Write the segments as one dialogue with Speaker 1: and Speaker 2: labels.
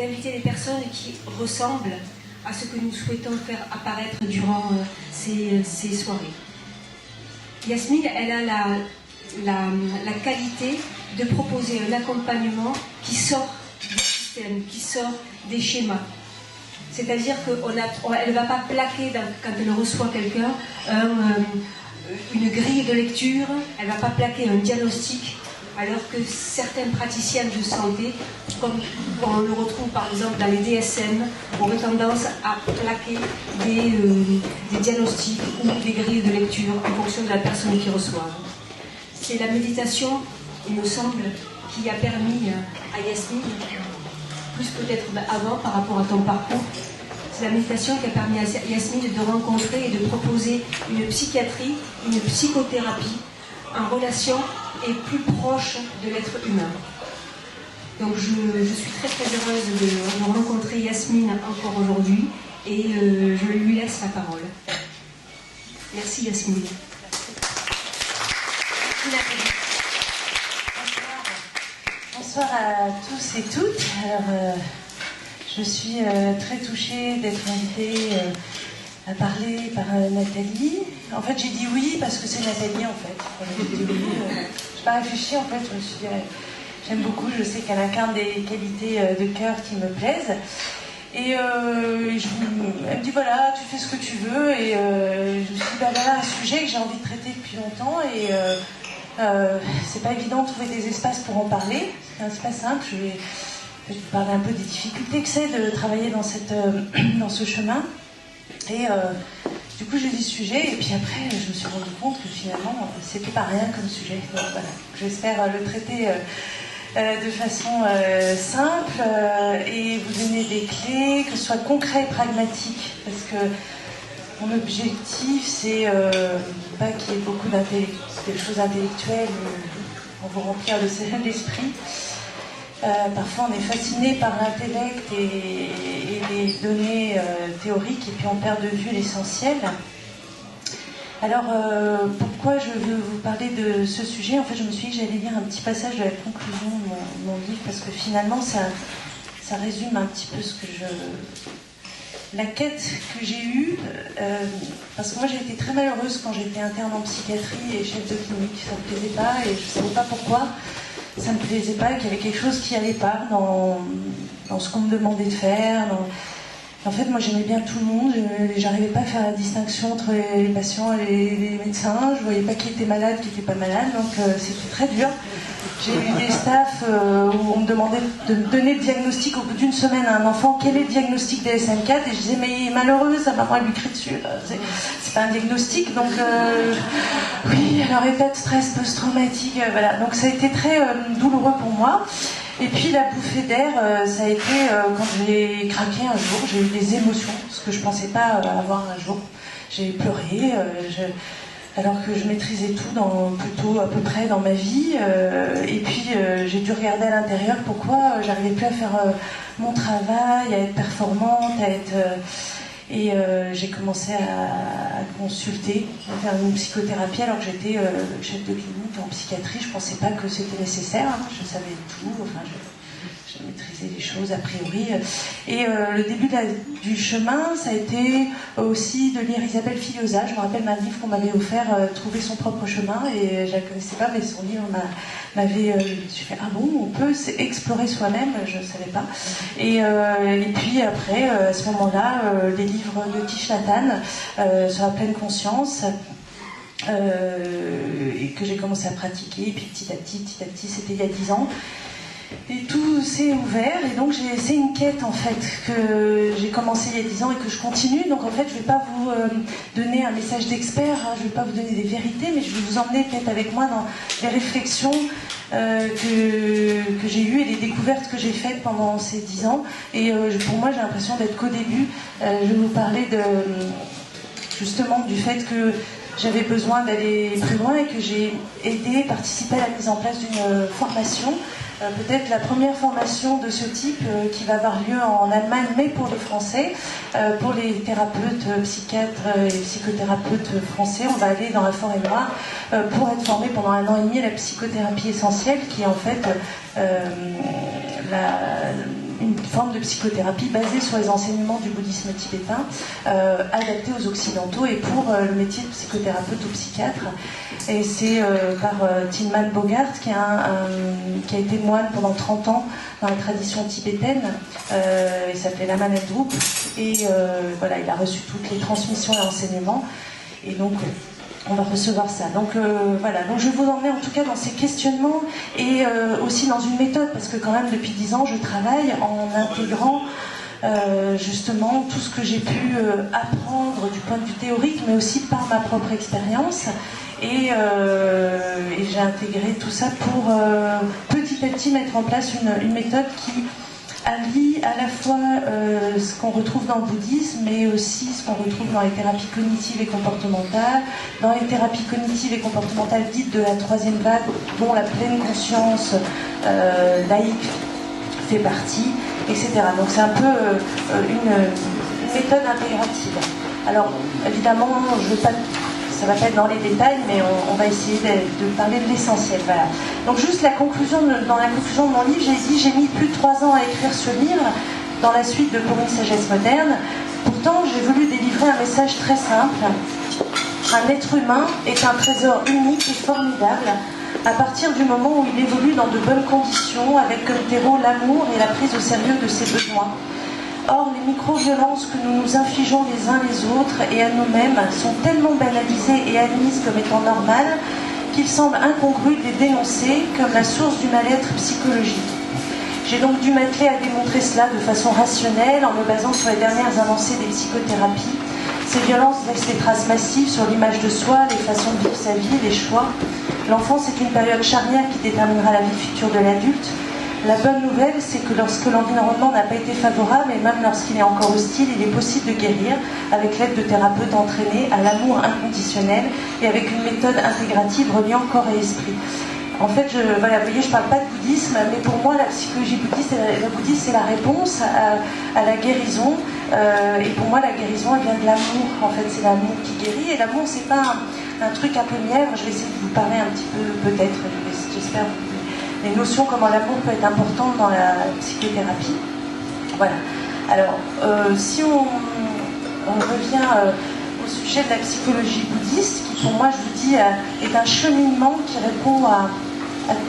Speaker 1: d'inviter des personnes qui ressemblent à ce que nous souhaitons faire apparaître durant ces soirées. Yasmine, elle a la qualité de proposer un accompagnement qui sort du système, qui sort des schémas. C'est-à-dire qu'elle ne va pas plaquer, quand elle reçoit quelqu'un, une grille de lecture, elle ne va pas plaquer un diagnostic, alors que certaines praticiennes de santé, comme on le retrouve par exemple dans les DSM, auraient tendance à plaquer des diagnostics ou des grilles de lecture en fonction de la personne qui reçoit. C'est la méditation, il me semble, qui a permis à Yasmine, plus peut-être avant par rapport à ton parcours, c'est la méditation qui a permis à Yasmine de rencontrer et de proposer une psychiatrie, une psychothérapie en relation et plus proche de l'être humain. Donc je suis très très heureuse de rencontrer Yasmine encore aujourd'hui et je lui laisse la parole. Merci Yasmine.
Speaker 2: Bonsoir à tous et toutes. Alors, je suis très touchée d'être invitée à parler par Nathalie. En fait, j'ai dit oui parce que c'est Nathalie, en fait. J'ai dit oui. Je n'ai pas réfléchi, en fait. Je me suis dit, j'aime beaucoup. Je sais qu'elle incarne des qualités de cœur qui me plaisent. Et elle me dit, voilà, tu fais ce que tu veux. Et je me suis dit, bah voilà, un sujet que j'ai envie de traiter depuis longtemps. Et c'est pas évident de trouver des espaces pour en parler. C'est pas simple. Je vais vous parler un peu des difficultés que c'est de travailler dans ce chemin. Et du coup, j'ai dit ce sujet, et puis après, je me suis rendu compte que finalement, c'était pas rien comme sujet. Donc voilà, j'espère le traiter de façon simple et vous donner des clés, que ce soit concret et pragmatique, parce que mon objectif, c'est pas qu'il y ait beaucoup de choses intellectuelles, on vous remplir l'esprit. Parfois on est fasciné par l'intellect et les données théoriques et puis on perd de vue l'essentiel. Alors pourquoi je veux vous parler de ce sujet? En fait je me suis dit que j'allais lire un petit passage de la conclusion de mon livre parce que finalement ça résume un petit peu la quête que j'ai eue, parce que moi j'ai été très malheureuse quand j'étais interne en psychiatrie et chef de clinique, ça me plaisait pas et je savais pas pourquoi. Ça me plaisait pas, qu'il y avait quelque chose qui allait pas dans ce qu'on me demandait de faire. En fait, moi j'aimais bien tout le monde, j'arrivais pas à faire la distinction entre les patients et les médecins, je voyais pas qui était malade, qui était pas malade, donc c'était très dur. J'ai eu des staffs où on me demandait de me donner le diagnostic au bout d'une semaine à un enfant, quel est le diagnostic DSM-4, et je disais mais il est malheureux, sa maman elle lui crie dessus, c'est pas un diagnostic, donc oui, alors état de stress post-traumatique, voilà, donc ça a été très douloureux pour moi. Et puis la bouffée d'air, ça a été quand j'ai craqué un jour, j'ai eu des émotions, ce que je pensais pas avoir un jour. J'ai pleuré, alors que je maîtrisais tout plutôt à peu près dans ma vie. Et puis j'ai dû regarder à l'intérieur pourquoi j'arrivais plus à faire mon travail, à être performante, et j'ai commencé à consulter, à faire une psychothérapie alors que j'étais chef de clinique en psychiatrie. Je pensais pas que c'était nécessaire, hein. Je savais tout, enfin je maîtrisais les choses a priori. Et le début du chemin, ça a été aussi de lire Isabelle Filiosa. Je me rappelle d'un livre qu'on m'avait offert, Trouver son propre chemin, et je la connaissais pas, mais son livre m'avait... je me suis fait, ah bon, on peut explorer soi-même, je ne savais pas. Et puis après, à ce moment-là, les livres de Thich Nhat Hanh sur la pleine conscience, et que j'ai commencé à pratiquer, et puis petit à petit, c'était il y a 10 ans. Et tout s'est ouvert, et donc c'est une quête en fait que j'ai commencé il y a 10 ans et que je continue. Donc en fait je ne vais pas vous donner un message d'expert, hein, je ne vais pas vous donner des vérités, mais je vais vous emmener peut-être avec moi dans les réflexions que j'ai eues et les découvertes que j'ai faites pendant ces 10 ans. Et pour moi j'ai l'impression d'être qu'au début. Je vais vous parler justement du fait que j'avais besoin d'aller plus loin et que j'ai participé à la mise en place d'une formation. Peut-être la première formation de ce type qui va avoir lieu en Allemagne, mais pour les Français, pour les thérapeutes, psychiatres et psychothérapeutes français. On va aller dans la Forêt-Noire pour être formés pendant 1 an et demi à la psychothérapie essentielle, qui est en fait une forme de psychothérapie basée sur les enseignements du bouddhisme tibétain, adaptée aux occidentaux et pour le métier de psychothérapeute ou psychiatre. Et c'est par Tilman Bogart, qui a été moine pendant 30 ans dans la tradition tibétaine. Il s'appelait Laman Drup. Et voilà, il a reçu toutes les transmissions et enseignements. Et donc, on va recevoir ça. Donc voilà, donc je vais vous emmener en tout cas dans ces questionnements et aussi dans une méthode, parce que quand même depuis 10 ans, je travaille en intégrant justement tout ce que j'ai pu apprendre du point de vue théorique, mais aussi par ma propre expérience. Et j'ai intégré tout ça pour petit à petit mettre en place une méthode qui allie à la fois ce qu'on retrouve dans le bouddhisme, mais aussi ce qu'on retrouve dans les thérapies cognitives et comportementales, dans les thérapies cognitives et comportementales dites de la troisième vague, dont la pleine conscience laïque fait partie, etc. Donc c'est un peu une méthode intégrative. Alors évidemment, je ne veux pas... Ça va pas être dans les détails, mais on va essayer de parler de l'essentiel. Voilà. Donc juste dans la conclusion de mon livre, j'ai mis plus de 3 ans à écrire ce livre, dans la suite de Pour une sagesse moderne. Pourtant, j'ai voulu délivrer un message très simple. Un être humain est un trésor unique et formidable à partir du moment où il évolue dans de bonnes conditions, avec comme terreau l'amour et la prise au sérieux de ses besoins. Or, les micro-violences que nous nous infligeons les uns les autres et à nous-mêmes sont tellement banalisées et admises comme étant normales qu'il semble incongru de les dénoncer comme la source du mal-être psychologique. J'ai donc dû m'atteler à démontrer cela de façon rationnelle en me basant sur les dernières avancées des psychothérapies. Ces violences laissent des traces massives sur l'image de soi, les façons de vivre sa vie, les choix. L'enfance est une période charnière qui déterminera la vie future de l'adulte. La bonne nouvelle, c'est que lorsque l'environnement n'a pas été favorable, et même lorsqu'il est encore hostile, il est possible de guérir avec l'aide de thérapeutes entraînés à l'amour inconditionnel et avec une méthode intégrative reliant corps et esprit. En fait, voilà, vous voyez, je ne parle pas de bouddhisme, mais pour moi, la psychologie bouddhiste, le bouddhisme, c'est la réponse à la guérison. Et pour moi, la guérison, elle vient de l'amour. En fait, c'est l'amour qui guérit. Et l'amour, c'est pas un truc un peu mièvre. Je vais essayer de vous parler un petit peu, peut-être, j'espère, les notions, comment l'amour peut être important dans la psychothérapie. Voilà. Alors, si on revient au sujet de la psychologie bouddhiste, qui pour moi, je vous dis, est un cheminement qui répond à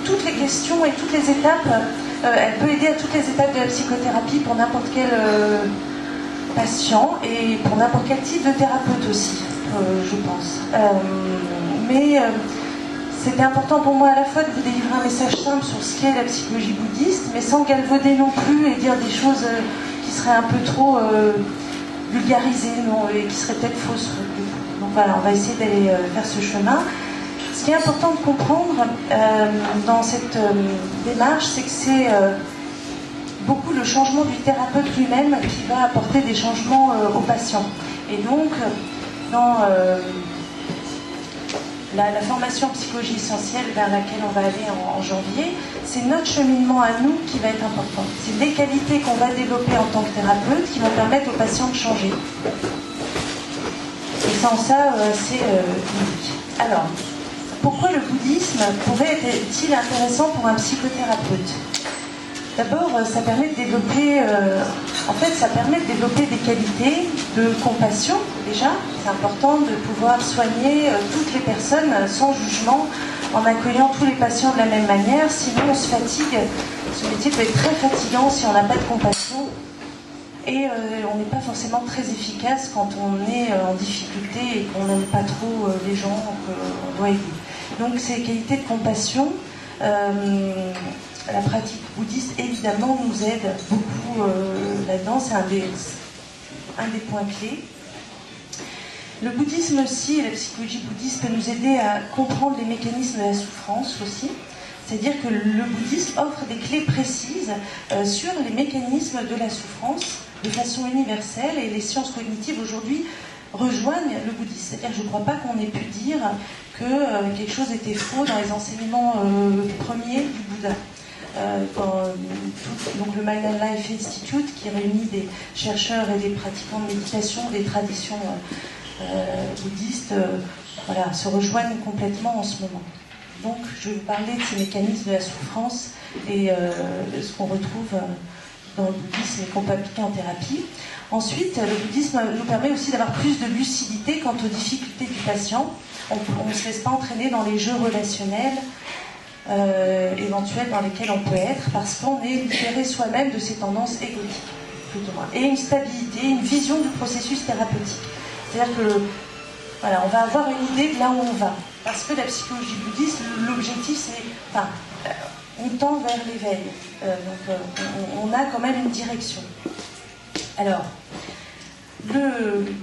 Speaker 2: toutes les questions et toutes les étapes. Elle peut aider à toutes les étapes de la psychothérapie pour n'importe quel patient et pour n'importe quel type de thérapeute aussi, je pense. C'était important pour moi à la fois de vous délivrer un message simple sur ce qu'est la psychologie bouddhiste, mais sans galvauder non plus et dire des choses qui seraient un peu trop vulgarisées, et qui seraient peut-être fausses. Donc voilà, on va essayer d'aller faire ce chemin. Ce qui est important de comprendre dans cette démarche, c'est que c'est beaucoup le changement du thérapeute lui-même qui va apporter des changements aux patients. Et donc, dans la formation en psychologie essentielle vers laquelle on va aller en janvier, c'est notre cheminement à nous qui va être important. C'est les qualités qu'on va développer en tant que thérapeute qui vont permettre aux patients de changer. Et sans ça, c'est unique. Alors, pourquoi le bouddhisme pourrait être-il intéressant pour un psychothérapeute ? D'abord, ça permet de développer, ça permet de développer des qualités de compassion, déjà. C'est important de pouvoir soigner toutes les personnes sans jugement, en accueillant tous les patients de la même manière. Sinon, on se fatigue. Ce métier peut être très fatigant si on n'a pas de compassion. Et on n'est pas forcément très efficace quand on est en difficulté et qu'on n'aime pas trop les gens qu'on doit aider. Donc, ces qualités de compassion... la pratique bouddhiste, évidemment, nous aide beaucoup là-dedans. C'est un des points clés. Le bouddhisme aussi, et la psychologie bouddhiste, peut nous aider à comprendre les mécanismes de la souffrance aussi. C'est-à-dire que le bouddhisme offre des clés précises sur les mécanismes de la souffrance de façon universelle, et les sciences cognitives aujourd'hui rejoignent le bouddhisme. C'est-à-dire que je ne crois pas qu'on ait pu dire que quelque chose était faux dans les enseignements premiers du Bouddha. Donc le Mind and Life Institute, qui réunit des chercheurs et des pratiquants de méditation des traditions bouddhistes, se rejoignent complètement en ce moment. Donc je vais vous parler de ces mécanismes de la souffrance et de ce qu'on retrouve dans le bouddhisme et qu'on peut appliquer en thérapie. Ensuite, le bouddhisme nous permet aussi d'avoir plus de lucidité quant aux difficultés du patient. On ne se laisse pas entraîner dans les jeux relationnels éventuels dans lesquels on peut être, parce qu'on est libéré soi-même de ses tendances égotiques, plus ou moins. Et une stabilité, une vision du processus thérapeutique. C'est-à-dire que, voilà, on va avoir une idée de là où on va. Parce que la psychologie bouddhiste, l'objectif, c'est... Enfin, on tend vers l'éveil. On a quand même une direction. Alors,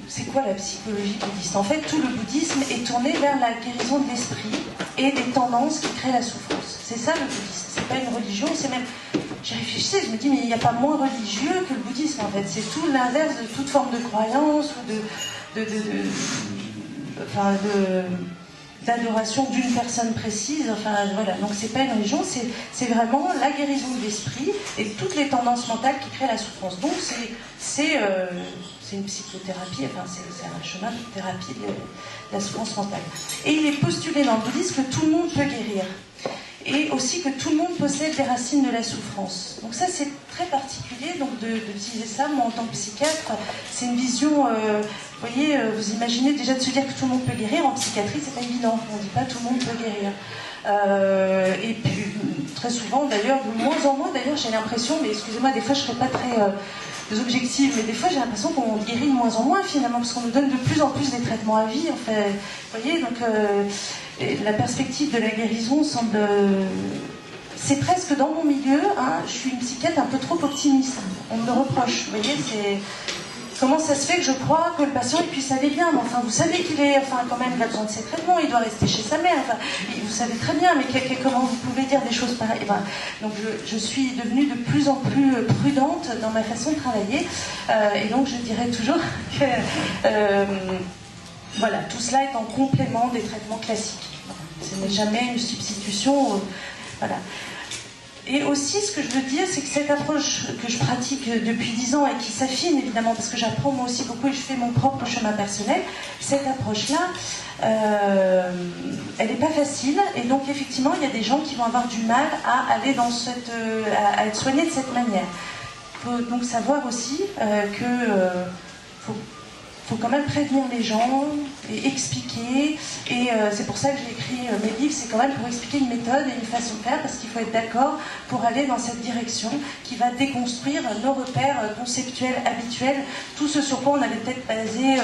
Speaker 2: c'est quoi la psychologie bouddhiste? En fait, tout le bouddhisme est tourné vers la guérison de l'esprit et des tendances qui créent la souffrance. C'est ça le bouddhisme. C'est pas une religion, c'est même... J'y réfléchissais, je me dis, mais il n'y a pas moins religieux que le bouddhisme, en fait. C'est tout l'inverse de toute forme de croyance ou d'adoration d'une personne précise. Enfin, voilà. Donc, c'est pas une religion, c'est vraiment la guérison de l'esprit et toutes les tendances mentales qui créent la souffrance. Donc, c'est une psychothérapie, enfin, c'est un chemin de thérapie de la souffrance mentale. Et il est postulé dans le bouddhisme que tout le monde peut guérir. Et aussi que tout le monde possède les racines de la souffrance. Donc ça, c'est très particulier d'utiliser ça. Moi, en tant que psychiatre, c'est une vision... vous voyez, vous imaginez déjà de se dire que tout le monde peut guérir. En psychiatrie, c'est pas évident. On ne dit pas tout le monde peut guérir. Et puis, très souvent, d'ailleurs, de moins en moins, d'ailleurs, j'ai l'impression, mais excusez-moi, des fois, je ne serais pas très objective, mais des fois, j'ai l'impression qu'on guérit de moins en moins, finalement, parce qu'on nous donne de plus en plus des traitements à vie, en fait. Vous voyez, donc... la perspective de la guérison semble... C'est presque dans mon milieu, hein, je suis une psychiatre un peu trop optimiste. On me le reproche, vous voyez, c'est... Comment ça se fait que je crois que le patient il puisse aller bien? Mais enfin, vous savez qu'il est... Enfin, quand même, il a besoin de ses traitements, il doit rester chez sa mère. Enfin, vous savez très bien, mais comment vous pouvez dire des choses pareilles? Enfin, donc, je suis devenue de plus en plus prudente dans ma façon de travailler. Et donc, je dirais toujours que... voilà, tout cela est en complément des traitements classiques. Ce n'est jamais une substitution. Voilà. Et aussi, ce que je veux dire, c'est que cette approche que je pratique depuis 10 ans et qui s'affine évidemment, parce que j'apprends moi aussi beaucoup et je fais mon propre chemin personnel, cette approche-là, elle n'est pas facile. Et donc, effectivement, il y a des gens qui vont avoir du mal à aller dans à être soignés de cette manière. Il faut donc savoir aussi qu'il faut quand même prévenir les gens et expliquer. Et c'est pour ça que j'ai écrit mes livres, c'est quand même pour expliquer une méthode et une façon de faire, parce qu'il faut être d'accord pour aller dans cette direction qui va déconstruire nos repères conceptuels habituels, tout ce sur quoi on avait peut-être basé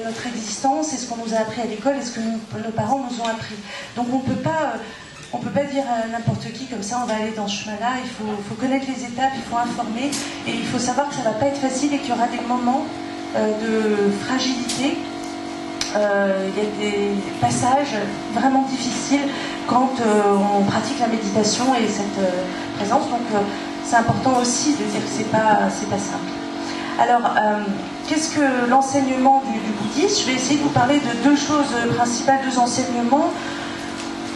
Speaker 2: notre existence et ce qu'on nous a appris à l'école et ce que nos parents nous ont appris. Donc on peut pas dire à n'importe qui comme ça, on va aller dans ce chemin-là, il faut connaître les étapes, il faut informer, et il faut savoir que ça ne va pas être facile et qu'il y aura des moments de fragilité. Il y a des passages vraiment difficiles quand on pratique la méditation et cette présence. Donc c'est important aussi de dire que c'est pas simple. Alors, qu'est-ce que l'enseignement du bouddhisme? Je vais essayer de vous parler de deux choses principales, deux enseignements.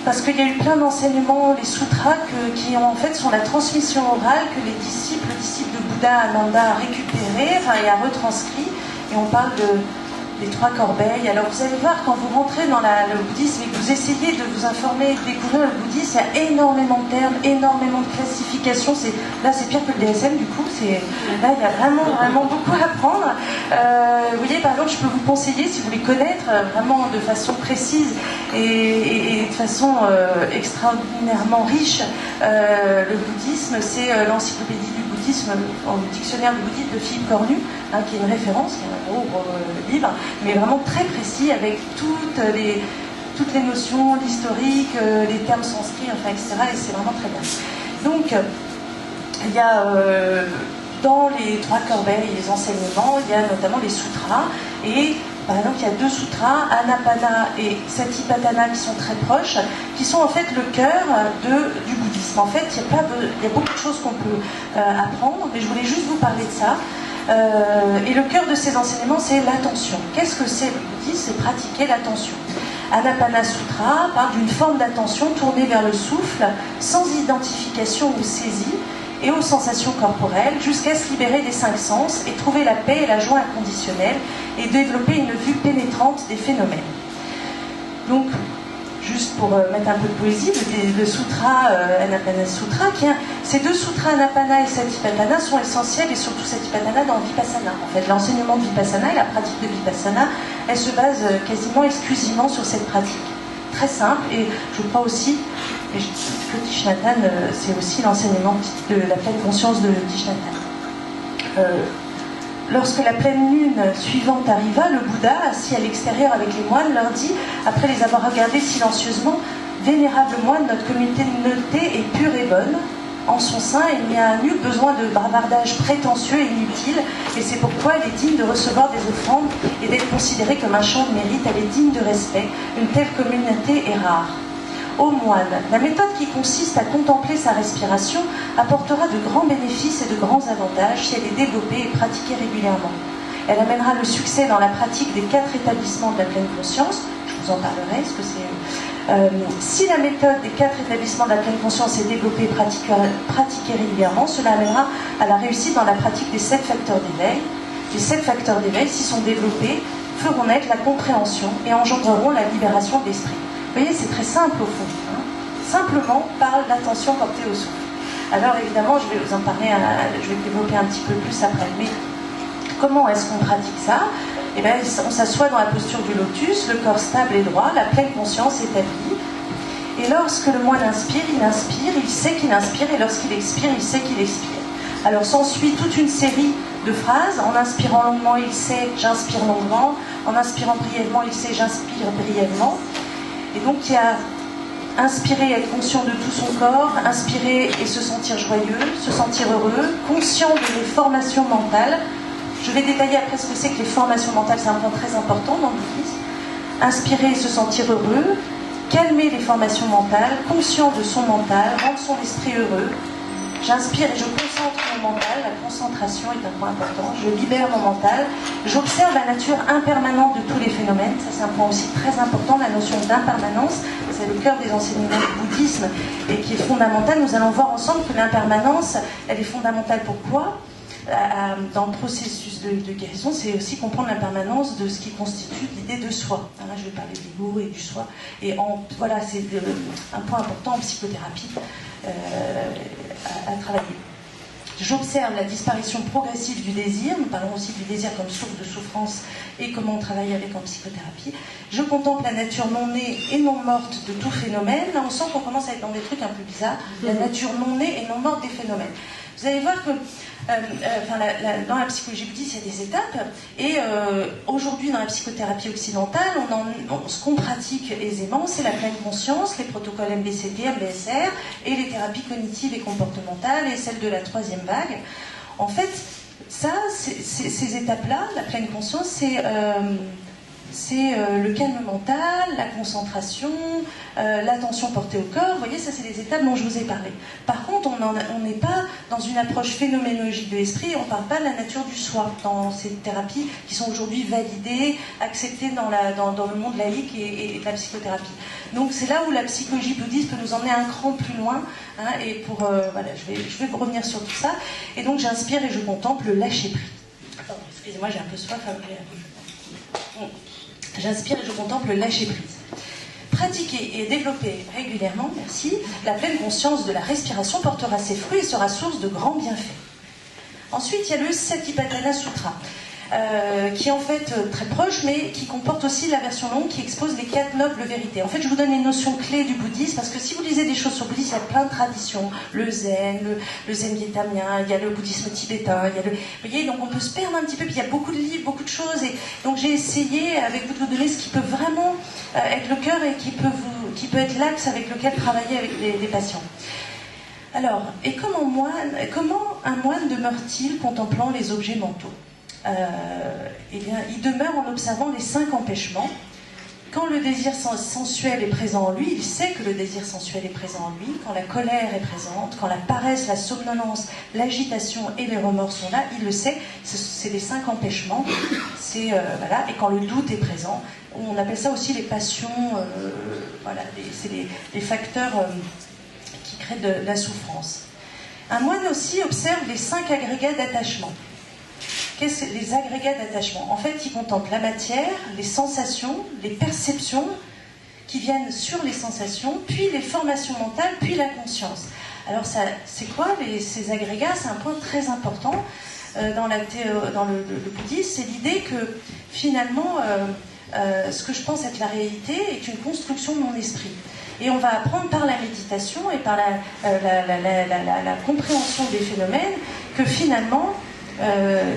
Speaker 2: Parce qu'il y a eu plein d'enseignements, les sutras, qui en fait sont la transmission orale que le disciple de Bouddha Ananda a récupéré, et a retranscrit. Et on parle des trois corbeilles. Alors vous allez voir, quand vous rentrez dans le bouddhisme et que vous essayez de vous informer, de découvrir le bouddhisme, il y a énormément de termes, énormément de classifications. Là, c'est pire que le DSM, du coup. Là, il y a vraiment beaucoup à apprendre. Vous voyez, par exemple, je peux vous conseiller, si vous voulez connaître vraiment de façon précise et de façon extraordinairement riche, le bouddhisme, c'est l'encyclopédie du bouddhisme, le dictionnaire du bouddhisme de Philippe Cornu, qui est une référence, qui est un gros livre, mais vraiment très précis, avec toutes les notions, l'historique, les termes sanscrits, enfin, etc. Et c'est vraiment très bien. Donc, il y a dans les trois corbeilles, les enseignements, il y a notamment les sutras. Et par exemple, il y a deux sutras, Anapanna et Satipatthana, qui sont très proches, qui sont en fait le cœur du bouddhisme. En fait, il y a beaucoup de choses qu'on peut apprendre, mais je voulais juste vous parler de ça. Et le cœur de ces enseignements, c'est l'attention. Qu'est-ce que c'est le bouddhisme? C'est pratiquer l'attention. Anapanna Sutra parle d'une forme d'attention tournée vers le souffle, sans identification ou saisie, et aux sensations corporelles, jusqu'à se libérer des 5 sens et trouver la paix et la joie inconditionnelle et développer une vue pénétrante des phénomènes. Donc, juste pour mettre un peu de poésie, le sutra Anapana Sutra, ces deux sutras Anapana et Satipatthana sont essentiels, et surtout Satipatthana dans Vipassana. En fait, l'enseignement de Vipassana et la pratique de Vipassana, elle se base quasiment exclusivement sur cette pratique. Très simple, et je crois aussi, et que Thich Nhat Hanh, c'est aussi l'enseignement de la pleine conscience de Thich Nhat Hanh. Lorsque la pleine lune suivante arriva, le Bouddha, assis à l'extérieur avec les moines, leur dit, après les avoir regardés silencieusement, « Vénérable moine, notre communauté est pure et bonne. En son sein, il n'y a nul besoin de bavardage prétentieux et inutile, et c'est pourquoi elle est digne de recevoir des offrandes et d'être considérée comme un champ de mérite. Elle est digne de respect. Une telle communauté est rare. Ô moine, la méthode qui consiste à contempler sa respiration apportera de grands bénéfices et de grands avantages si elle est développée et pratiquée régulièrement. Elle amènera le succès dans la pratique des 4 établissements de la pleine conscience. Je vous en parlerai, parce que si la méthode des 4 établissements de la pleine conscience est développée et pratiquée régulièrement, cela amènera à la réussite dans la pratique des 7 facteurs d'éveil. Les 7 facteurs d'éveil, s'ils sont développés, feront naître la compréhension et engendreront la libération de l'esprit. Vous voyez, c'est très simple au fond. Hein. Simplement par l'attention portée au souffle. Alors évidemment, je vais vous en parler, je vais développer un petit peu plus après. Mais comment est-ce qu'on pratique ça? Eh bien, on s'assoit dans la posture du lotus, le corps stable et droit, la pleine conscience établie. Et lorsque le moine inspire, il sait qu'il inspire, et lorsqu'il expire, il sait qu'il expire. Alors s'ensuit toute une série de phrases. En inspirant longuement, il sait j'inspire longuement. En inspirant brièvement, il sait j'inspire brièvement. Et donc il y a inspirer et être conscient de tout son corps, inspirer et se sentir joyeux, se sentir heureux, conscient de les formations mentales. Je vais détailler après ce que c'est que les formations mentales, c'est un point très important dans le bouddhisme. Inspirer et se sentir heureux, calmer les formations mentales, conscient de son mental, rendre son esprit heureux. J'inspire et je concentre mon mental, la concentration est un point important, je libère mon mental, j'observe la nature impermanente de tous les phénomènes, ça c'est un point aussi très important, la notion d'impermanence, c'est le cœur des enseignements du bouddhisme et qui est fondamental. Nous allons voir ensemble que l'impermanence, elle est fondamentale. Pourquoi ? Dans le processus de guérison, c'est aussi comprendre l'impermanence de ce qui constitue l'idée de soi. Là, je vais parler de l'ego et du soi. Et voilà, c'est un point important en psychothérapie à travailler. J'observe la disparition progressive du désir. Nous parlons aussi du désir comme source de souffrance et comment on travaille avec en psychothérapie. Je contemple la nature non née et non morte de tout phénomène. Là, on sent qu'on commence à être dans des trucs un peu bizarres. La nature non née et non morte des phénomènes. Vous allez voir que dans la psychologie bouddhiste, il y a des étapes. Et aujourd'hui, dans la psychothérapie occidentale, ce qu'on pratique aisément, c'est la pleine conscience, les protocoles MBCT, MBSR, et les thérapies cognitives et comportementales, et celles de la 3e vague. En fait, ces étapes-là, la pleine conscience, c'est le calme mental, la concentration, l'attention portée au corps. Vous voyez, ça c'est les étapes dont je vous ai parlé. Par contre, on n'est pas dans une approche phénoménologique de l'esprit, on ne parle pas de la nature du soi dans ces thérapies qui sont aujourd'hui validées, acceptées dans le monde laïque et de la psychothérapie. Donc c'est là où la psychologie bouddhiste peut nous emmener un cran plus loin. Hein, et voilà, je vais vous revenir sur tout ça. Et donc j'inspire et je contemple le lâcher-prise. Excusez-moi, j'ai un peu soif. J'inspire et je contemple le lâcher-prise. Pratiquer et développer régulièrement, merci, la pleine conscience de la respiration portera ses fruits et sera source de grands bienfaits. Ensuite, il y a le Satipatthana Sutra, qui est en fait très proche, mais qui comporte aussi la version longue qui expose les 4 nobles vérités. En fait, je vous donne une notion clé du bouddhisme, parce que si vous lisez des choses sur le bouddhisme, il y a plein de traditions. Le zen, le zen vietnamien, il y a le bouddhisme tibétain, il y a vous voyez, donc on peut se perdre un petit peu, puis il y a beaucoup de livres, beaucoup de choses, et donc j'ai essayé avec vous de vous donner ce qui peut vraiment être le cœur et qui peut être l'axe avec lequel travailler avec les patients. Alors, et comment un moine demeure-t-il contemplant les objets mentaux ? Eh bien, il demeure en observant les 5 empêchements. Quand le désir sensuel est présent en lui, il sait que le désir sensuel est présent en lui. Quand la colère est présente, quand la paresse, la somnolence, l'agitation et les remords sont là, il le sait. C'est les 5 empêchements. Voilà. Et quand le doute est présent, on appelle ça aussi les passions. Voilà, c'est les facteurs qui créent de la souffrance. Un moine aussi observe les 5 agrégats d'attachement. Qu'est-ce que les agrégats d'attachement ? En fait, il contemple la matière, les sensations, les perceptions qui viennent sur les sensations, puis les formations mentales, puis la conscience. Alors c'est quoi ces agrégats? C'est un point très important dans le bouddhisme, c'est l'idée que finalement ce que je pense être la réalité est une construction de mon esprit. Et on va apprendre par la méditation et par la compréhension des phénomènes que finalement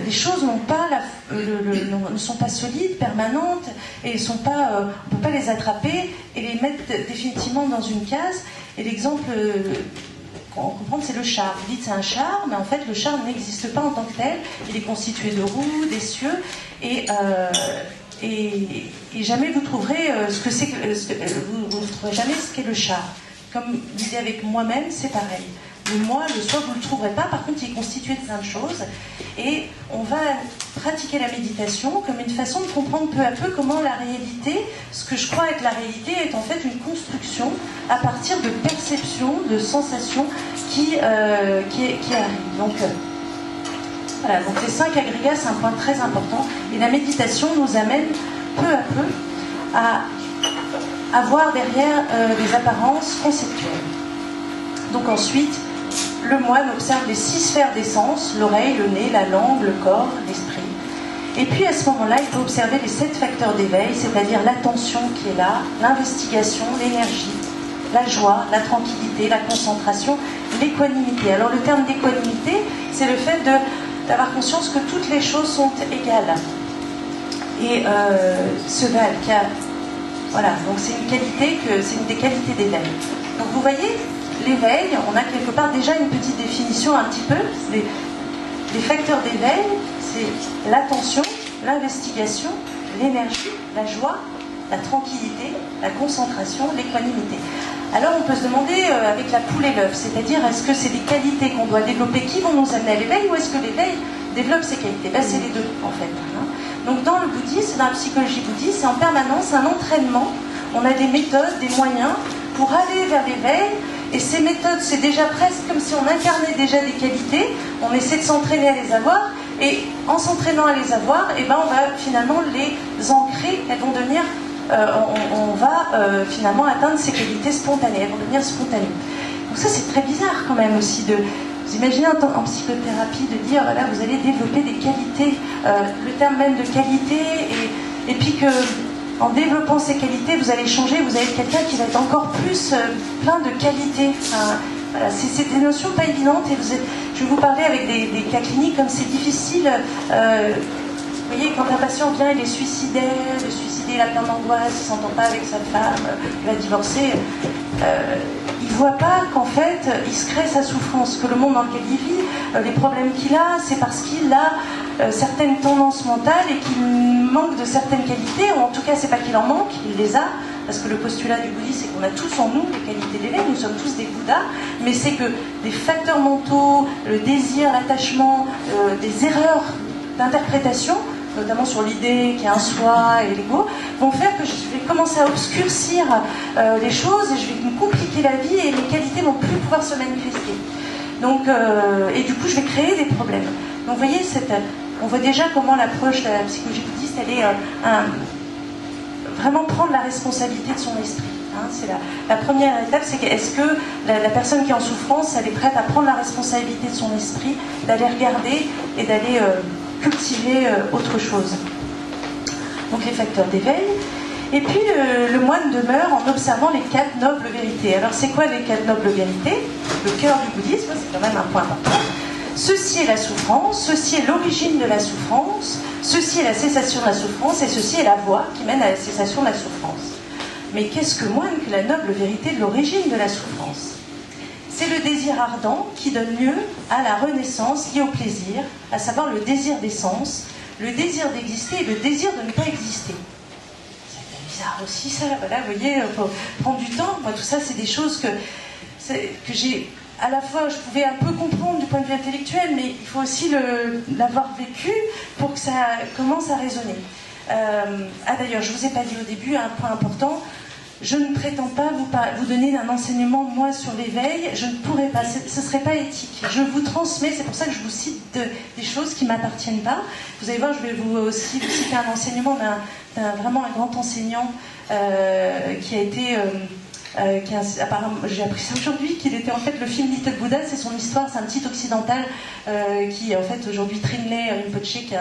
Speaker 2: les choses ne sont pas solides, permanentes, et on ne peut pas les attraper et les mettre définitivement dans une case. Et l'exemple qu'on comprend, c'est le char. Vous dites c'est un char, mais en fait le char n'existe pas en tant que tel. Il est constitué de roues, d'essieux, et jamais vous trouverez ce que c'est. Vous ne trouverez jamais ce qu'est le char. Comme l'idée avec moi-même, c'est pareil. Le moi, le soi, vous ne le trouverez pas. Par contre, il est constitué de plein de choses. Et on va pratiquer la méditation comme une façon de comprendre peu à peu comment la réalité, ce que je crois être la réalité, est en fait une construction à partir de perceptions, de sensations qui arrivent. Donc, voilà, donc les 5 agrégats, c'est un point très important. Et la méditation nous amène peu à peu à avoir derrière des apparences conceptuelles. Donc ensuite, le moine observe les 6 sphères des sens, l'oreille, le nez, la langue, le corps, l'esprit. Et puis à ce moment-là, il peut observer les 7 facteurs d'éveil, c'est-à-dire l'attention qui est là, l'investigation, l'énergie, la joie, la tranquillité, la concentration, l'équanimité. Alors le terme d'équanimité, c'est le fait d'avoir conscience que toutes les choses sont égales et se valent. Voilà, donc c'est une des qualités d'éveil. Donc vous voyez, l'éveil, on a quelque part déjà une petite définition un petit peu. Les facteurs d'éveil, c'est l'attention, l'investigation, l'énergie, la joie, la tranquillité, la concentration, l'équanimité. Alors on peut se demander avec la poule et l'œuf, c'est-à-dire est-ce que c'est des qualités qu'on doit développer qui vont nous amener à l'éveil, ou est-ce que l'éveil développe ces qualités? Ben, c'est les deux en fait. Donc dans le bouddhisme, dans la psychologie bouddhiste, c'est en permanence un entraînement. On a des méthodes, des moyens pour aller vers l'éveil. Et ces méthodes, c'est déjà presque comme si on incarnait déjà des qualités. On essaie de s'entraîner à les avoir. Et en s'entraînant à les avoir, eh ben, on va finalement les ancrer. Elles vont devenir, on va finalement atteindre ces qualités spontanées. Elles vont devenir spontanées. Donc ça, c'est très bizarre quand même aussi de... Vous imaginez en psychothérapie de dire, voilà, vous allez développer des qualités, le terme même de qualité, et puis que en développant ces qualités, vous allez changer, vous allez être quelqu'un qui va être encore plus plein de qualités. Voilà, c'est des notions pas évidentes, et je vais vous parler avec des cas cliniques, comme c'est difficile. Vous voyez, quand un patient vient, il est suicidaire, il a plein d'angoisse, il ne s'entend pas avec sa femme, il va divorcer. Il ne voit pas qu'en fait, il se crée sa souffrance, que le monde dans lequel il vit, les problèmes qu'il a, c'est parce qu'il a certaines tendances mentales et qu'il manque de certaines qualités, ou en tout cas, c'est pas qu'il en manque, il les a, parce que le postulat du bouddhisme, c'est qu'on a tous en nous les qualités d'éveil, nous sommes tous des Bouddhas, mais c'est que des facteurs mentaux, le désir, l'attachement, des erreurs d'interprétation, notamment sur l'idée qu'il y a un soi et l'ego, vont faire que je vais commencer à obscurcir les choses, et je vais me compliquer la vie, et mes qualités vont plus pouvoir se manifester. Donc, et du coup, je vais créer des problèmes. Donc, vous voyez, on voit déjà comment l'approche de la psychologie bouddhiste, elle est vraiment prendre la responsabilité de son esprit. C'est la première étape, c'est est-ce que la personne qui est en souffrance, elle est prête à prendre la responsabilité de son esprit, d'aller regarder et d'aller cultiver autre chose. Donc les facteurs d'éveil. Et puis le moine demeure en observant les 4 nobles vérités. Alors c'est quoi les 4 nobles vérités? Le cœur du bouddhisme, c'est quand même un point important. Ceci est la souffrance, ceci est l'origine de la souffrance, ceci est la cessation de la souffrance, et ceci est la voie qui mène à la cessation de la souffrance. Mais qu'est-ce que moine que la noble vérité de l'origine de la souffrance? C'est le désir ardent qui donne lieu à la renaissance liée au plaisir, à savoir le désir des sens, le désir d'exister et le désir de ne pas exister. C'est bizarre aussi ça, voilà, vous voyez, il faut prendre du temps. Moi, tout ça, c'est des choses que j'ai, à la fois, je pouvais un peu comprendre du point de vue intellectuel, mais il faut aussi l'avoir vécu pour que ça commence à résonner. D'ailleurs, je ne vous ai pas dit au début un point important. je ne prétends pas vous donner un enseignement, moi, sur l'éveil. Je ne pourrais pas, ce ne serait pas éthique. Je vous transmets, c'est pour ça que je vous cite des choses qui ne m'appartiennent pas. Vous allez voir, je vais aussi vous citer un enseignement vraiment un grand enseignant qui a été... apparemment, j'ai appris ça aujourd'hui, qu'il était en fait le film Little Buddha, c'est son histoire, c'est un petit occidental qui est en fait aujourd'hui Trinley Rinpoche, qui est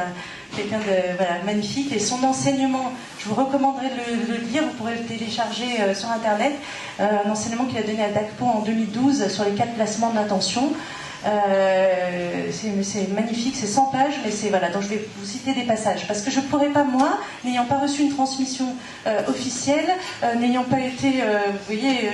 Speaker 2: quelqu'un de magnifique, et son enseignement, je vous recommanderais de le lire, vous pourrez le télécharger sur internet, un enseignement qu'il a donné à Dakpo en 2012 sur les 4 placements d'intention. C'est magnifique, c'est 100 pages, mais c'est voilà, donc je vais vous citer des passages parce que je ne pourrais pas, moi, n'ayant pas reçu une transmission officielle, n'ayant pas été, vous voyez,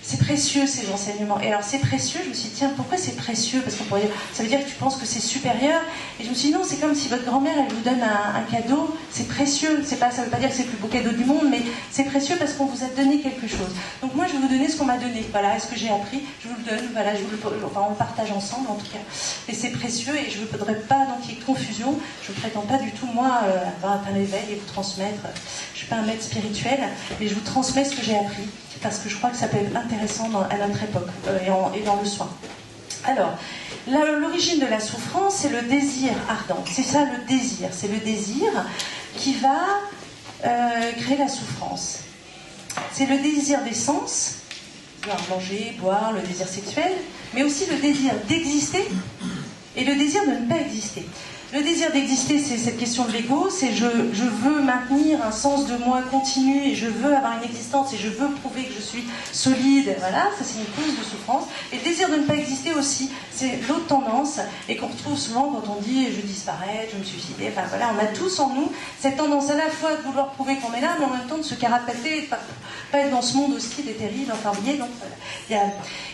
Speaker 2: c'est précieux ces enseignements. Et alors c'est précieux, je me suis dit tiens, pourquoi c'est précieux? Parce qu'on pourrait dire, ça veut dire que tu penses que c'est supérieur. Et je me suis dit non, c'est comme si votre grand-mère elle vous donne un cadeau, c'est précieux. C'est pas, ça veut pas dire que c'est le plus beau cadeau du monde, mais c'est précieux parce qu'on vous a donné quelque chose. Donc moi je vais vous donner ce qu'on m'a donné. Voilà, ce que j'ai appris, je vous le donne. Voilà, on le partage ensemble en tout cas. Et c'est précieux et je ne voudrais pas donc qu'il y ait confusion. Je ne prétends pas du tout moi avoir atteint l'éveil et vous transmettre. Je suis pas un maître spirituel, mais je vous transmets ce que j'ai appris. Parce que je crois que ça peut être intéressant à notre époque et dans le soin. Alors, l'origine de la souffrance, c'est le désir ardent. C'est ça le désir. C'est le désir qui va créer la souffrance. C'est le désir des sens, manger, boire, le désir sexuel, mais aussi le désir d'exister et le désir de ne pas exister. Le désir d'exister, c'est cette question de l'ego, c'est je veux maintenir un sens de moi continu et je veux avoir une existence et je veux prouver que je suis solide, voilà, ça c'est une cause de souffrance. Et le désir de ne pas exister aussi, c'est l'autre tendance et qu'on retrouve souvent quand on dit je disparais, je me suicidais, enfin voilà, on a tous en nous cette tendance à la fois de vouloir prouver qu'on est là, mais en même temps de se carapater et de pas être dans ce monde hostile et terrible, enfin vous voyez, donc voilà.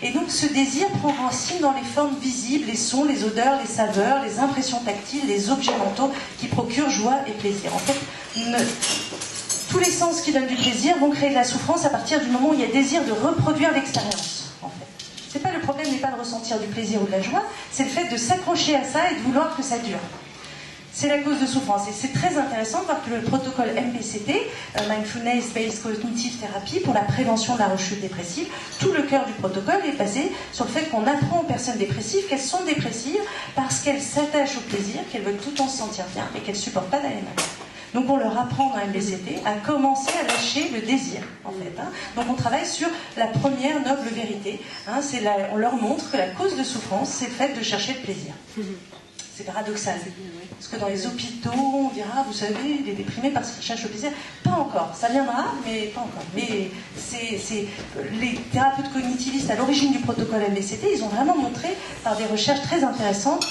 Speaker 2: Et donc ce désir prend racine dans les formes visibles, les sons, les odeurs, les saveurs, les impressions tactiles, les objets mentaux qui procurent joie et plaisir. En fait, tous les sens qui donnent du plaisir vont créer de la souffrance à partir du moment où il y a désir de reproduire l'expérience. En fait, c'est pas le problème n'est pas de ressentir du plaisir ou de la joie, c'est le fait de s'accrocher à ça et de vouloir que ça dure. C'est la cause de souffrance. Et c'est très intéressant de voir que le protocole MBCT, Mindfulness Based Cognitive Therapy, pour la prévention de la rechute dépressive, tout le cœur du protocole est basé sur le fait qu'on apprend aux personnes dépressives qu'elles sont dépressives parce qu'elles s'attachent au plaisir, qu'elles veulent tout le temps se sentir bien et qu'elles ne supportent pas d'aller mal. Donc on leur apprend dans MBCT à commencer à lâcher le désir, en fait. Donc on travaille sur la première noble vérité. On leur montre que la cause de souffrance, c'est le fait de chercher le plaisir. C'est paradoxal. Parce que dans les hôpitaux, on dira, vous savez, il est déprimé parce qu'il cherche le plaisir. Pas encore. Ça viendra, mais pas encore. Mais c'est les thérapeutes cognitivistes à l'origine du protocole MBCT, ils ont vraiment montré par des recherches très intéressantes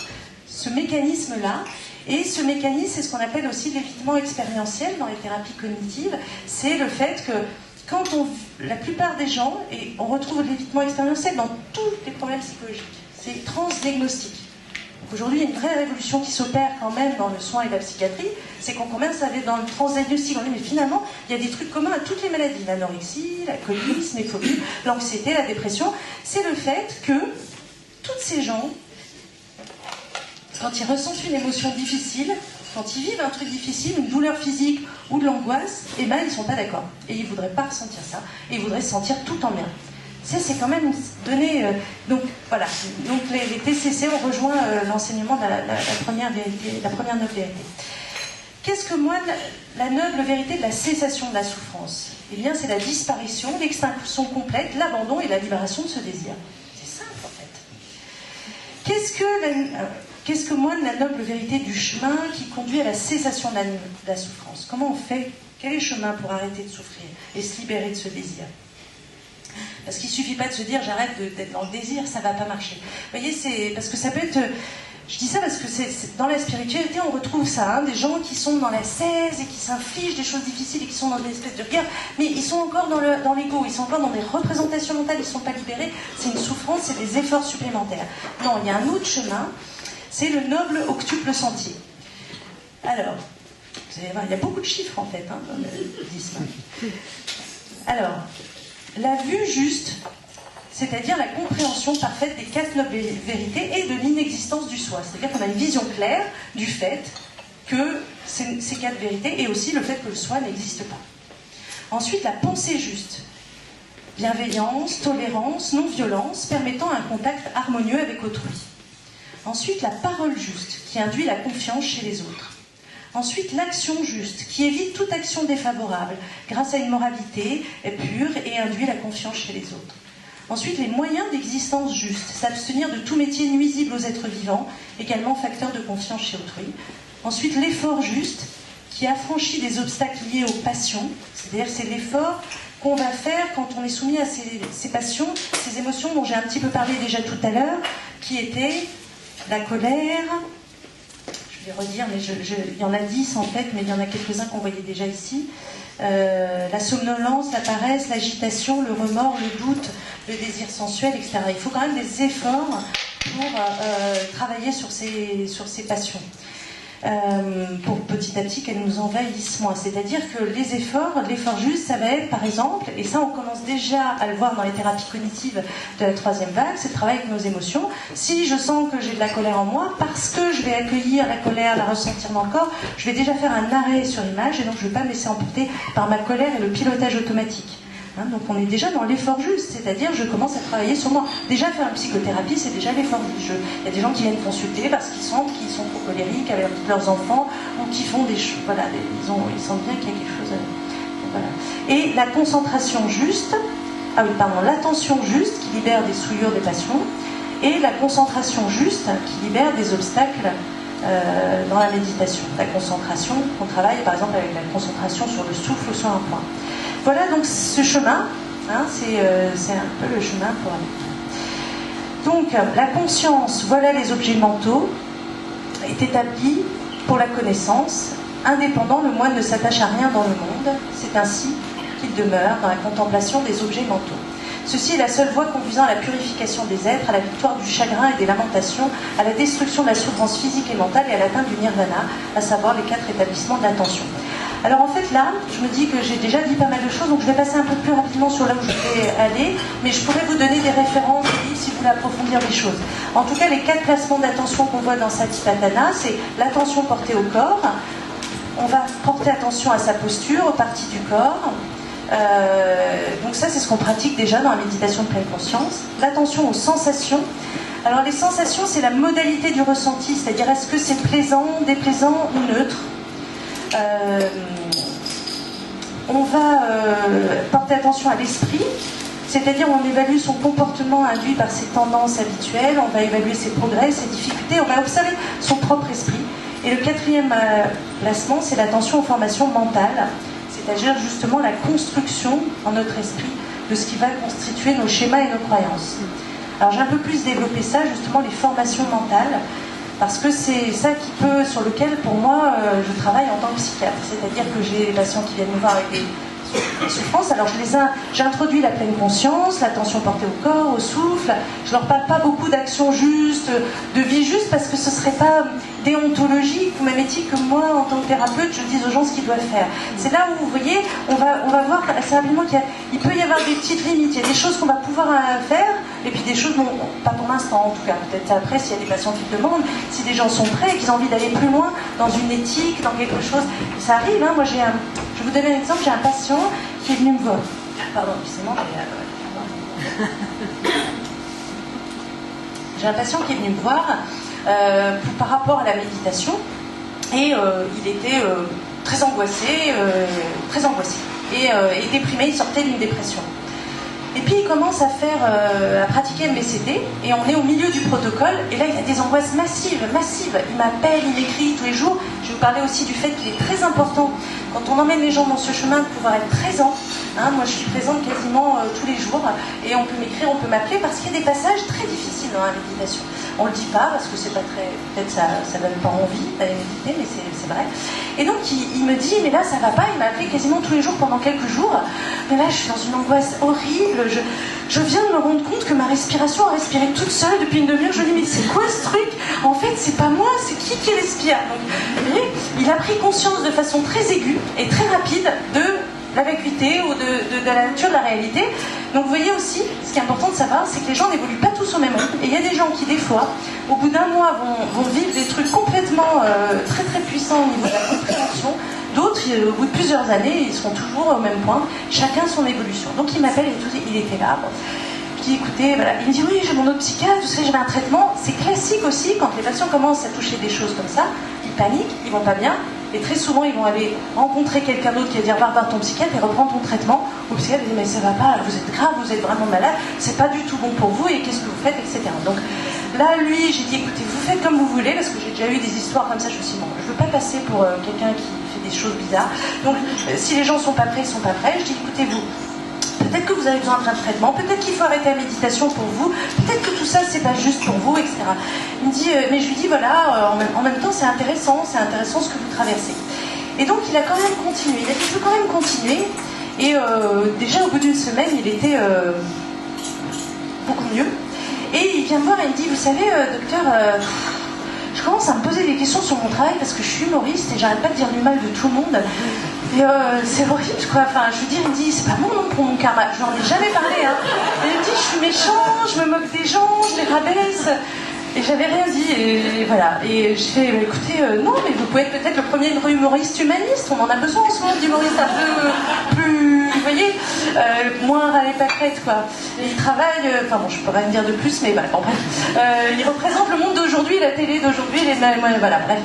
Speaker 2: ce mécanisme-là. Et ce mécanisme, c'est ce qu'on appelle aussi l'évitement expérientiel dans les thérapies cognitives. C'est le fait que quand la plupart des gens, et on retrouve l'évitement expérientiel dans tous les problèmes psychologiques, c'est transdiagnostic. Aujourd'hui, il y a une vraie révolution qui s'opère quand même dans le soin et la psychiatrie, c'est qu'on commence à aller dans le transdiagnostic. On dit, mais finalement, il y a des trucs communs à toutes les maladies, l'anorexie, l'alcoolisme, les phobies, l'anxiété, la dépression. C'est le fait que tous ces gens, quand ils ressentent une émotion difficile, quand ils vivent un truc difficile, une douleur physique ou de l'angoisse, eh ben, ils ne sont pas d'accord. Et ils ne voudraient pas ressentir ça. Et ils voudraient se sentir tout en bien. Ça, c'est quand même donné. Donc, voilà. Donc, les TCC ont rejoint l'enseignement de la première vérité, la première noble vérité. Qu'est-ce que moi, la noble vérité de la cessation de la souffrance? Eh bien, c'est la disparition, l'extinction complète, l'abandon et la libération de ce désir. C'est simple, en fait. Qu'est-ce que moi, la noble vérité du chemin qui conduit à la cessation de la souffrance? Comment on fait? Quel est le chemin pour arrêter de souffrir et se libérer de ce désir? Parce qu'il ne suffit pas de se dire j'arrête d'être dans le désir, ça ne va pas marcher. Vous voyez, c'est parce que ça peut être. Je dis ça parce que dans la spiritualité, on retrouve ça, des gens qui sont dans la cèse et qui s'infligent des choses difficiles et qui sont dans une espèce de guerre, mais ils sont encore dans l'ego, ils sont encore dans des représentations mentales, ils ne sont pas libérés, c'est une souffrance, c'est des efforts supplémentaires. Non, il y a un autre chemin, c'est le noble octuple sentier. Alors, vous allez voir, il y a beaucoup de chiffres en fait dans le bouddhisme. Alors, la vue juste, c'est-à-dire la compréhension parfaite des 4 nobles vérités et de l'inexistence du soi. C'est-à-dire qu'on a une vision claire du fait que ces 4 vérités et aussi le fait que le soi n'existe pas. Ensuite, la pensée juste. Bienveillance, tolérance, non-violence, permettant un contact harmonieux avec autrui. Ensuite, la parole juste, qui induit la confiance chez les autres. Ensuite, l'action juste, qui évite toute action défavorable, grâce à une moralité pure et induit la confiance chez les autres. Ensuite, les moyens d'existence juste, s'abstenir de tout métier nuisible aux êtres vivants, également facteur de confiance chez autrui. Ensuite, l'effort juste, qui affranchit des obstacles liés aux passions, c'est-à-dire c'est l'effort qu'on va faire quand on est soumis à ces passions, ces émotions dont j'ai un petit peu parlé déjà tout à l'heure, qui étaient la colère, je vais redire, mais il y en a 10 en tête, mais il y en a quelques-uns qu'on voyait déjà ici, la somnolence, la paresse, l'agitation, le remords, le doute, le désir sensuel, etc. Il faut quand même des efforts pour travailler sur ces passions. Pour petit à petit qu'elles nous envahissent moins. C'est-à-dire que l'effort juste, ça va être par exemple, et ça on commence déjà à le voir dans les thérapies cognitives de la 3e vague, c'est le travail avec nos émotions. Si je sens que j'ai de la colère en moi, parce que je vais accueillir la colère, la ressentir dans le corps, je vais déjà faire un arrêt sur l'image et donc je ne vais pas me laisser emporter par ma colère et le pilotage automatique. Donc on est déjà dans l'effort juste, c'est-à-dire je commence à travailler sur moi. Déjà faire une psychothérapie, c'est déjà l'effort juste. Il y a des gens qui viennent consulter parce qu'ils sentent qu'ils sont trop colériques avec leurs enfants ou qui font des choses, voilà, ils sentent bien qu'il y a quelque chose à... Voilà. Et la concentration juste, l'attention juste qui libère des souillures des passions, et la concentration juste qui libère des obstacles dans la méditation. La concentration, on travaille par exemple avec la concentration sur le souffle ou sur un point. Voilà donc ce chemin, c'est un peu le chemin pour aller. Donc la conscience, voilà les objets mentaux, est établie pour la connaissance. Indépendant, le moine ne s'attache à rien dans le monde. C'est ainsi qu'il demeure dans la contemplation des objets mentaux. Ceci est la seule voie conduisant à la purification des êtres, à la victoire du chagrin et des lamentations, à la destruction de la souffrance physique et mentale et à l'atteinte du nirvana, à savoir les 4 établissements de l'attention. Alors en fait là, je me dis que j'ai déjà dit pas mal de choses, donc je vais passer un peu plus rapidement sur là où je vais aller, mais je pourrais vous donner des références si vous voulez approfondir les choses. En tout cas, les 4 placements d'attention qu'on voit dans Satipatthana, c'est l'attention portée au corps, on va porter attention à sa posture, aux parties du corps. Donc ça, c'est ce qu'on pratique déjà dans la méditation de pleine conscience. L'attention aux sensations. Alors les sensations, c'est la modalité du ressenti, c'est-à-dire est-ce que c'est plaisant, déplaisant ou neutre. On va porter attention à l'esprit, c'est-à-dire on évalue son comportement induit par ses tendances habituelles, on va évaluer ses progrès, ses difficultés, on va observer son propre esprit. Et le 4e placement, c'est l'attention aux formations mentales, c'est-à-dire justement la construction en notre esprit de ce qui va constituer nos schémas et nos croyances. Alors j'ai un peu plus développé ça, justement les formations mentales, parce que c'est ça sur lequel, pour moi, je travaille en tant que psychiatre. C'est-à-dire que j'ai des patients qui viennent me voir avec des souffrances. Alors j'ai introduit la pleine conscience, l'attention portée au corps, au souffle. Je leur parle pas beaucoup d'action juste, de vie juste, parce que ce serait pas déontologique ou même éthique que moi, en tant que thérapeute, je dise aux gens ce qu'ils doivent faire. C'est là où, vous voyez, on va voir assez rapidement qu'il peut y avoir des petites limites. Il y a des choses qu'on va pouvoir faire, et puis des choses, bon, pas pour l'instant en tout cas. Peut-être après, s'il y a des patients qui le demandent, si des gens sont prêts et qu'ils ont envie d'aller plus loin dans une éthique, dans quelque chose. Ça arrive, hein. Moi je vais vous donner un exemple, j'ai un patient qui est venu me voir. Pardon, excusez-moi, j'ai un patient qui est venu me voir par rapport à la méditation, et il était très angoissé et déprimé, il sortait d'une dépression. Et puis il commence à pratiquer MBCT, et on est au milieu du protocole, et là il a des angoisses massives. Il m'appelle, il m'écrit tous les jours. Je vais vous parler aussi du fait qu'il est très important, quand on emmène les gens dans ce chemin, de pouvoir être présent. Moi je suis présente quasiment tous les jours, et on peut m'écrire, on peut m'appeler, parce qu'il y a des passages très difficiles dans la méditation. On le dit pas, parce que c'est pas très... Peut-être ça donne pas envie d'aller méditer, mais c'est vrai. Et donc il me dit, mais là ça va pas, il m'a appelé quasiment tous les jours pendant quelques jours, mais là je suis dans une angoisse horrible, je viens de me rendre compte que ma respiration a respiré toute seule depuis une demi-heure. Je me dis, mais c'est quoi ce truc? En fait c'est pas moi, c'est qui respire? Donc, vous voyez, il a pris conscience de façon très aiguë et très rapide de la vacuité ou de la nature de la réalité. Donc vous voyez aussi, ce qui est important de savoir, c'est que les gens n'évoluent pas tous au même rythme. Et il y a des gens qui, des fois, au bout d'un mois, vont vivre des trucs complètement très très puissants au niveau de la compréhension. D'autres, au bout de plusieurs années, ils seront toujours au même point, chacun son évolution. Donc il m'appelle et tout, il était là. Bon. Je dis écoutez, voilà. Il me dit oui, j'ai mon autre psychiatre, vous savez, j'avais un traitement. C'est classique aussi quand les patients commencent à toucher des choses comme ça, ils paniquent, ils vont pas bien. Et très souvent, ils vont aller rencontrer quelqu'un d'autre qui va dire va voir ton psychiatre et reprendre ton traitement. Ou le psychiatre dit mais ça va pas, vous êtes grave, vous êtes vraiment malade, c'est pas du tout bon pour vous et qu'est-ce que vous faites, etc. Donc là, lui, j'ai dit écoutez, vous faites comme vous voulez parce que j'ai déjà eu des histoires comme ça. Je me suis dit bon, je veux pas passer pour quelqu'un qui fait des choses bizarres. Donc si les gens sont pas prêts, ils sont pas prêts. Je dis écoutez vous. Peut-être que vous avez besoin d'un traitement, peut-être qu'il faut arrêter la méditation pour vous, peut-être que tout ça c'est pas juste pour vous, etc. Il me dit, mais je lui dis voilà, en même temps c'est intéressant ce que vous traversez. Et donc il a quand même continué, il a dit je veux quand même continuer. Et déjà au bout d'une semaine il était beaucoup mieux. Et il vient me voir et il me dit, vous savez docteur, je commence à me poser des questions sur mon travail parce que je suis humoriste et j'arrête pas de dire du mal de tout le monde. Et c'est horrible, quoi. Enfin, je veux dire, il me dit, c'est pas bon non pour mon karma. Je n'en ai jamais parlé, hein. Et il me dit, je suis méchant, je me moque des gens, je les rabaisse. Et j'avais rien dit, et voilà. Et je fais, bah, écoutez, non, mais vous pouvez être peut-être le premier humoriste humaniste. On en a besoin en ce moment d'humoristes un peu plus, vous voyez, moins râler pâquerette, quoi. Et il travaille, enfin bon, je peux rien dire de plus, mais voilà, bon, bref. Il représente le monde d'aujourd'hui, la télé d'aujourd'hui, voilà, bref.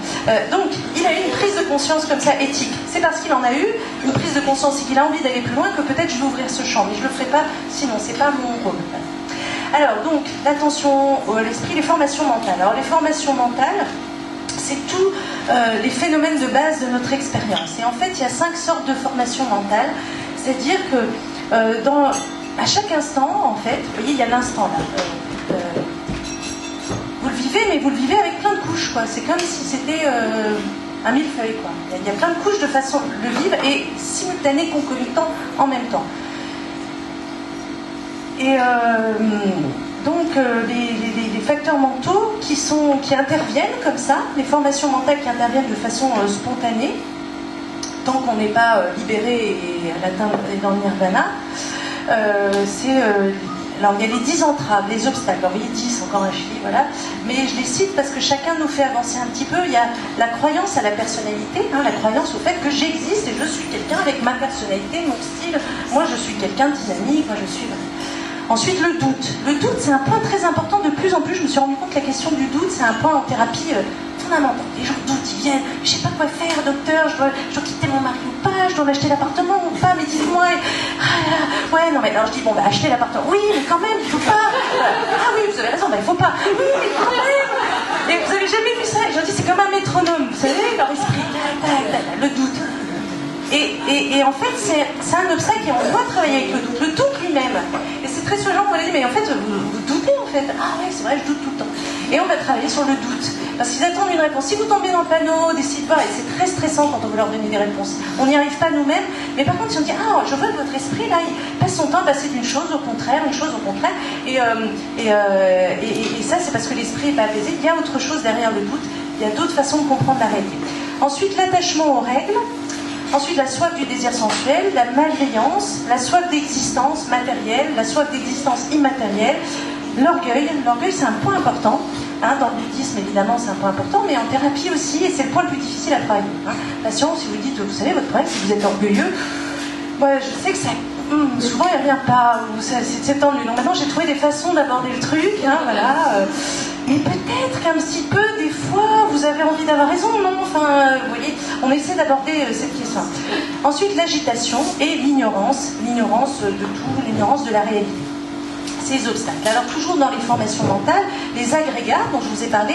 Speaker 2: Donc, il a eu une prise de conscience comme ça, éthique. C'est parce qu'il en a eu une prise de conscience et qu'il a envie d'aller plus loin que peut-être je vais ouvrir ce champ, mais je le ferai pas, sinon, c'est pas mon rôle. Alors, donc, l'attention à l'esprit, les formations mentales. Alors, les formations mentales, c'est tous les phénomènes de base de notre expérience. Et en fait, il y a 5 sortes de formations mentales. C'est-à-dire que à chaque instant, en fait, vous voyez, il y a l'instant là. Vous le vivez, mais vous le vivez avec plein de couches, quoi. C'est comme si c'était un millefeuille, quoi. Il y a plein de couches de façon de le vivre et simultané, concomitant en même temps. Et donc les facteurs mentaux qui interviennent comme ça, les formations mentales qui interviennent de façon spontanée, tant qu'on n'est pas libéré et dans le nirvana, alors il y a les 10 entraves, les obstacles, alors il y a 10, encore un chiffre, voilà, mais je les cite parce que chacun nous fait avancer un petit peu. Il y a la croyance à la personnalité, hein, la croyance au fait que j'existe et je suis quelqu'un avec ma personnalité, mon style, moi je suis quelqu'un de dynamique, moi je suis... Ensuite, le doute. Le doute, c'est un point très important. De plus en plus, je me suis rendu compte que la question du doute, c'est un point en thérapie fondamental. Les gens doutent, ils viennent, je sais pas quoi faire, docteur, je dois quitter mon mari ou pas, je dois acheter l'appartement ou pas, mais dites-moi. Ouais, non, mais alors je dis, bon, bah, acheter l'appartement. Oui, mais quand même, il faut pas. Ah oui, vous avez raison, bah, il faut pas. Oui, mais quand même. Et vous avez jamais vu ça? Et je dis, c'est comme un métronome, vous savez, leur esprit. Le doute. Et en fait, c'est un obstacle et on doit travailler avec le doute lui-même. Et c'est très souvent qu'on a dit, mais en fait, vous doutez en fait. Ah ouais, c'est vrai, je doute tout le temps. Et on va travailler sur le doute. Parce qu'ils attendent une réponse. Si vous tombez dans le panneau des sites et c'est très stressant quand on veut leur donner des réponses. On n'y arrive pas nous-mêmes. Mais par contre, si on dit, ah, je vois que votre esprit, là, il passe son temps à passer d'une chose au contraire, une chose au contraire. Et ça, c'est parce que l'esprit n'est pas apaisé. Il y a autre chose derrière le doute. Il y a d'autres façons de comprendre la réalité. Ensuite, l'attachement aux règles. Ensuite, la soif du désir sensuel, la malveillance, la soif d'existence matérielle, la soif d'existence immatérielle, l'orgueil. L'orgueil, c'est un point important. Hein, dans le bouddhisme, évidemment, c'est un point important, mais en thérapie aussi, et c'est le point le plus difficile à travailler. Hein. Patient, si vous dites, vous savez, votre problème, si vous êtes orgueilleux, ouais, je sais que ça... souvent, il ne revient pas, c'est tendu. Donc maintenant, j'ai trouvé des façons d'aborder le truc, hein, voilà. Mais peut-être qu'un petit peu, des fois, vous avez envie d'avoir raison, non? Enfin, vous voyez, on essaie d'aborder cette question. Ensuite, l'agitation et l'ignorance de tout, l'ignorance de la réalité. Ces obstacles. Alors, toujours dans les formations mentales, les agrégats dont je vous ai parlé,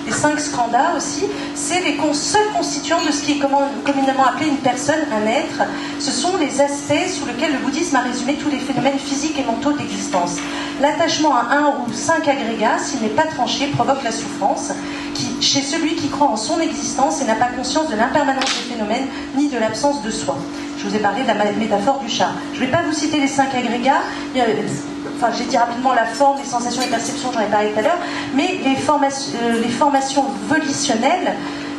Speaker 2: les 5 skandhas aussi, c'est les seuls constituants de ce qui est communément appelé une personne, un être. Ce sont les aspects sous lesquels le bouddhisme a résumé tous les phénomènes physiques et mentaux d'existence. L'attachement à 1 ou 5 agrégats, s'il n'est pas tranché, provoque la souffrance chez celui qui croit en son existence et n'a pas conscience de l'impermanence des phénomènes ni de l'absence de soi. Je vous ai parlé de la métaphore du chat. Je ne vais pas vous citer les 5 agrégats. Enfin, j'ai dit rapidement la forme, les sensations et perceptions, j'en ai parlé tout à l'heure, mais les formations volitionnelles,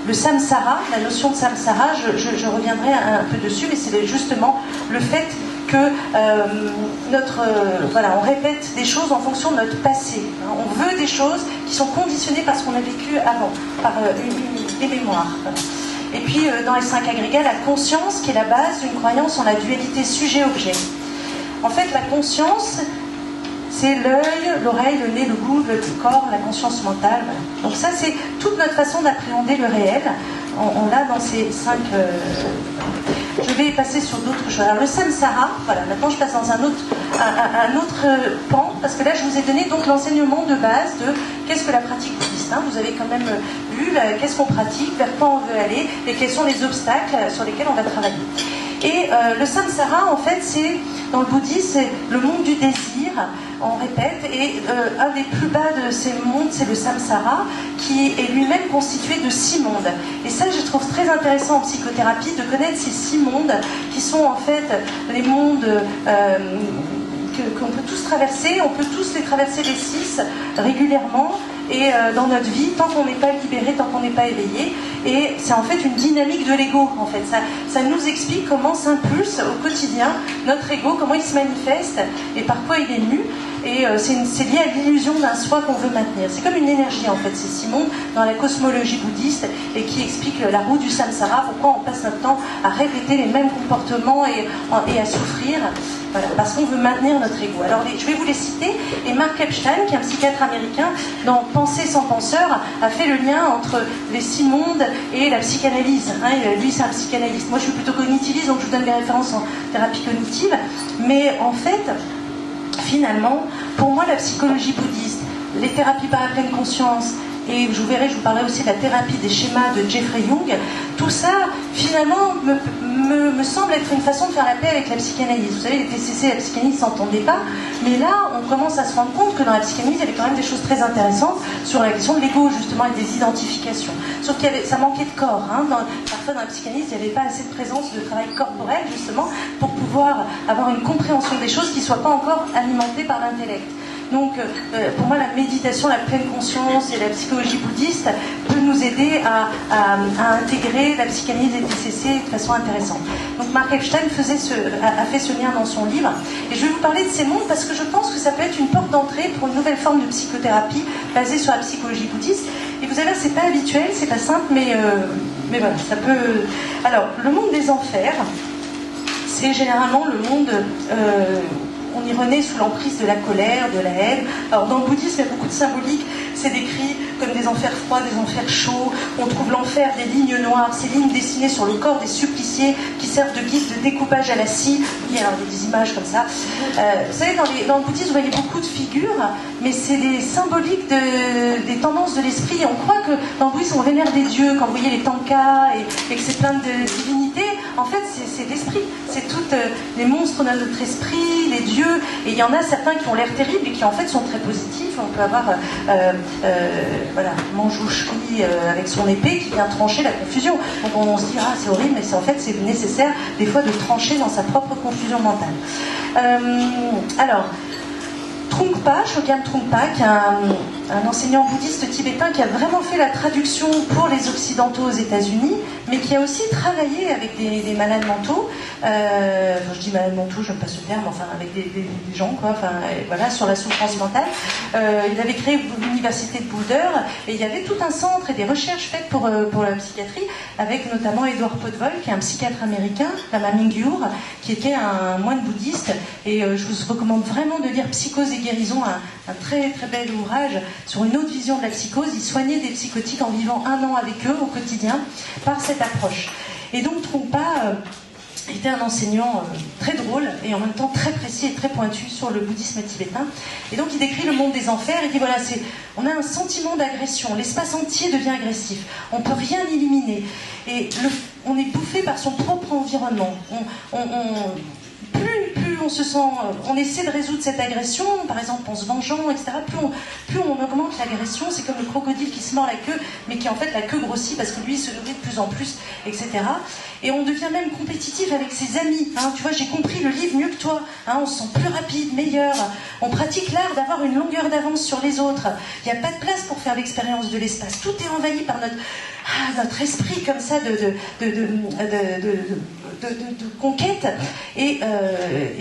Speaker 2: le samsara, la notion de samsara, je reviendrai un peu dessus, mais c'est justement le fait que on répète des choses en fonction de notre passé. On veut des choses qui sont conditionnées par ce qu'on a vécu avant, par des mémoires. Voilà. Et puis dans les 5 agrégats, la conscience qui est la base d'une croyance en la dualité sujet-objet. En fait, la conscience, c'est l'œil, l'oreille, le nez, le goût, le corps, la conscience mentale. Donc ça, c'est toute notre façon d'appréhender le réel. On l'a dans ces 5... Je vais passer sur d'autres choses. Alors le samsara, voilà, maintenant je passe dans un autre pan, parce que là je vous ai donné donc l'enseignement de base de qu'est-ce que la pratique bouddhiste. Hein. Vous avez quand même vu qu'est-ce qu'on pratique, vers quoi on veut aller, et quels sont les obstacles sur lesquels on va travailler. Et le samsara, en fait, c'est, dans le bouddhisme, c'est le monde du désir, on répète, et un des plus bas de ces mondes, c'est le samsara, qui est lui-même constitué de 6 mondes. Et ça, je trouve très intéressant en psychothérapie, de connaître ces 6 mondes, qui sont en fait les mondes qu'on peut tous traverser, on peut tous les traverser les 6 régulièrement, et dans notre vie, tant qu'on n'est pas libéré, tant qu'on n'est pas éveillé. Et c'est en fait une dynamique de l'ego, en fait. Ça nous explique comment s'impulse au quotidien notre ego, comment il se manifeste et par quoi il est mu. Et c'est lié à l'illusion d'un soi qu'on veut maintenir. C'est comme une énergie, en fait, ces 6 mondes dans la cosmologie bouddhiste, et qui explique la roue du samsara, pourquoi on passe notre temps à répéter les mêmes comportements et à souffrir. Voilà, parce qu'on veut maintenir notre ego. Alors, je vais vous les citer. Et Mark Epstein, qui est un psychiatre américain, dans Penser sans penseur, a fait le lien entre les 6 mondes et la psychanalyse. Hein, lui, c'est un psychanalyste. Moi, je suis plutôt cognitiviste, donc je vous donne des références en thérapie cognitive. Mais en fait, finalement, pour moi, la psychologie bouddhiste, les thérapies par la pleine conscience, et je vous parlerai aussi de la thérapie des schémas de Jeffrey Young, tout ça, finalement, me semble être une façon de faire la paix avec la psychanalyse. Vous savez, les TCC et la psychanalyse ne s'entendaient pas, mais là, on commence à se rendre compte que dans la psychanalyse, il y avait quand même des choses très intéressantes sur la question de l'ego, justement, et des identifications. Sauf que ça manquait de corps. Hein. Parfois, dans la psychanalyse, il n'y avait pas assez de présence de travail corporel, justement, pour pouvoir avoir une compréhension des choses qui ne soient pas encore alimentées par l'intellect. Donc, pour moi, la méditation, la pleine conscience et la psychologie bouddhiste peut nous aider à intégrer la psychanalyse et le TCC de façon intéressante. Donc, Mark Epstein a fait ce lien dans son livre. Et je vais vous parler de ces mondes parce que je pense que ça peut être une porte d'entrée pour une nouvelle forme de psychothérapie basée sur la psychologie bouddhiste. Et vous allez voir, c'est pas habituel, c'est pas simple, mais voilà, ça peut... Alors, le monde des enfers, c'est généralement le monde... on y renaît sous l'emprise de la colère, de la haine. Alors dans le bouddhisme, il y a beaucoup de symbolique. C'est décrit comme des enfers froids, des enfers chauds. On trouve l'enfer des lignes noires, ces lignes dessinées sur le corps des suppliciés qui servent de guide de découpage à la scie. Oui, alors il y a des images comme ça. Vous savez, dans le bouddhisme, vous voyez beaucoup de figures, mais c'est des symboliques des tendances de l'esprit. On croit que dans le bouddhisme, on vénère des dieux. Quand vous voyez les tankas et que c'est plein de divinités, en fait, c'est l'esprit. C'est toutes les monstres de notre esprit, les dieux. Et il y en a certains qui ont l'air terribles et qui en fait sont très positifs. On peut avoir voilà, Manjushri avec son épée qui vient trancher la confusion. Donc on se dit ah c'est horrible, mais en fait c'est nécessaire des fois de trancher dans sa propre confusion mentale. Alors Trungpa, Chogyam Trungpa, qui est un enseignant bouddhiste tibétain qui a vraiment fait la traduction pour les Occidentaux aux États-Unis, mais qui a aussi travaillé avec des malades mentaux. Je dis malades mentaux, je n'aime pas ce terme, enfin avec des gens, quoi, enfin, voilà, sur la souffrance mentale. Il avait créé l'université de Boulder et il y avait tout un centre et des recherches faites pour la psychiatrie, avec notamment Edward Podvol, qui est un psychiatre américain, Lama Mingyur, qui était un moine bouddhiste. Et je vous recommande vraiment de lire Psychose et guérison, un très très bel ouvrage sur une autre vision de la psychose. Il soignait des psychotiques en vivant 1 an avec eux au quotidien par cette approche. Et donc Trungpa était un enseignant très drôle et en même temps très précis et très pointu sur le bouddhisme tibétain. Et donc il décrit le monde des enfers. Il dit voilà, on a un sentiment d'agression, l'espace entier devient agressif, on ne peut rien éliminer et on est bouffé par son propre environnement. Plus on se sent, on essaie de résoudre cette agression, par exemple en se vengeant, etc. Plus on augmente l'agression, c'est comme le crocodile qui se mord la queue, mais qui en fait la queue grossit parce que lui il se nourrit de plus en plus, etc. Et on devient même compétitif avec ses amis. Hein. Tu vois, j'ai compris le livre mieux que toi. Hein. On se sent plus rapide, meilleur. On pratique l'art d'avoir une longueur d'avance sur les autres. Il n'y a pas de place pour faire l'expérience de l'espace. Tout est envahi par notre esprit comme ça de conquête. Et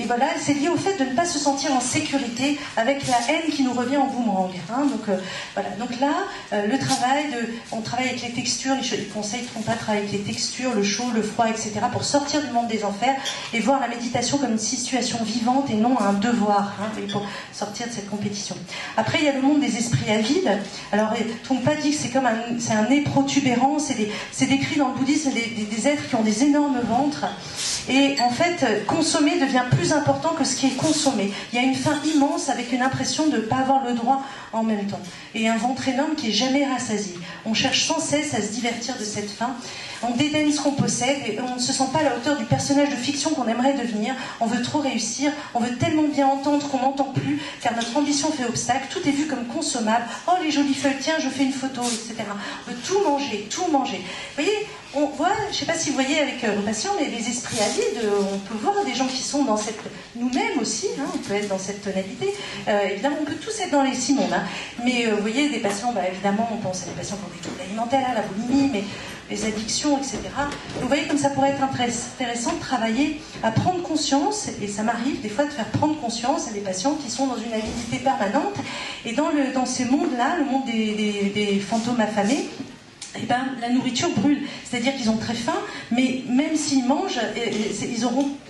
Speaker 2: voilà, c'est lié au fait de ne pas se sentir en sécurité avec la haine qui nous revient en boomerang. Hein. Voilà. Donc là, le travail, on travaille avec les textures, les conseils ne font pas travailler avec les textures, le chaud, le froid, etc. pour sortir du monde des enfers et voir la méditation comme une situation vivante et non un devoir, hein, et pour sortir de cette compétition. Après, il y a le monde des esprits avides. Alors, Trungpa dit que c'est un nez protubérant, c'est décrit dans le bouddhisme des êtres qui ont des énormes ventres. Et en fait, consommer devient plus important que ce qui est consommé. Il y a une faim immense avec une impression de ne pas avoir le droit en même temps. Et un ventre énorme qui est jamais rassasié. On cherche sans cesse à se divertir de cette faim. On dédaigne ce qu'on possède et on ne se sent pas à la hauteur du personnage de fiction qu'on aimerait devenir. On veut trop réussir, on veut tellement bien entendre qu'on n'entend plus, car notre ambition fait obstacle. Tout est vu comme consommable. Oh, les jolies feuilles, tiens, je fais une photo, etc. On veut tout manger, tout manger. Vous voyez, on voit, je ne sais pas si vous voyez avec vos patients, mais les esprits avides, on peut voir des gens qui sont dans cette... Nous-mêmes aussi, hein, on peut être dans cette tonalité. Évidemment, on peut tous être dans les 6 mondes. Hein. Mais vous voyez, des patients, évidemment, on pense à des patients qui ont des troubles alimentaires, la boulimie, mais les addictions, etc. Et vous voyez comme ça pourrait être intéressant de travailler à prendre conscience, et ça m'arrive des fois de faire prendre conscience à des patients qui sont dans une avidité permanente, et dans ces mondes-là, le monde des fantômes affamés, la nourriture brûle. C'est-à-dire qu'ils ont très faim, mais même s'ils mangent,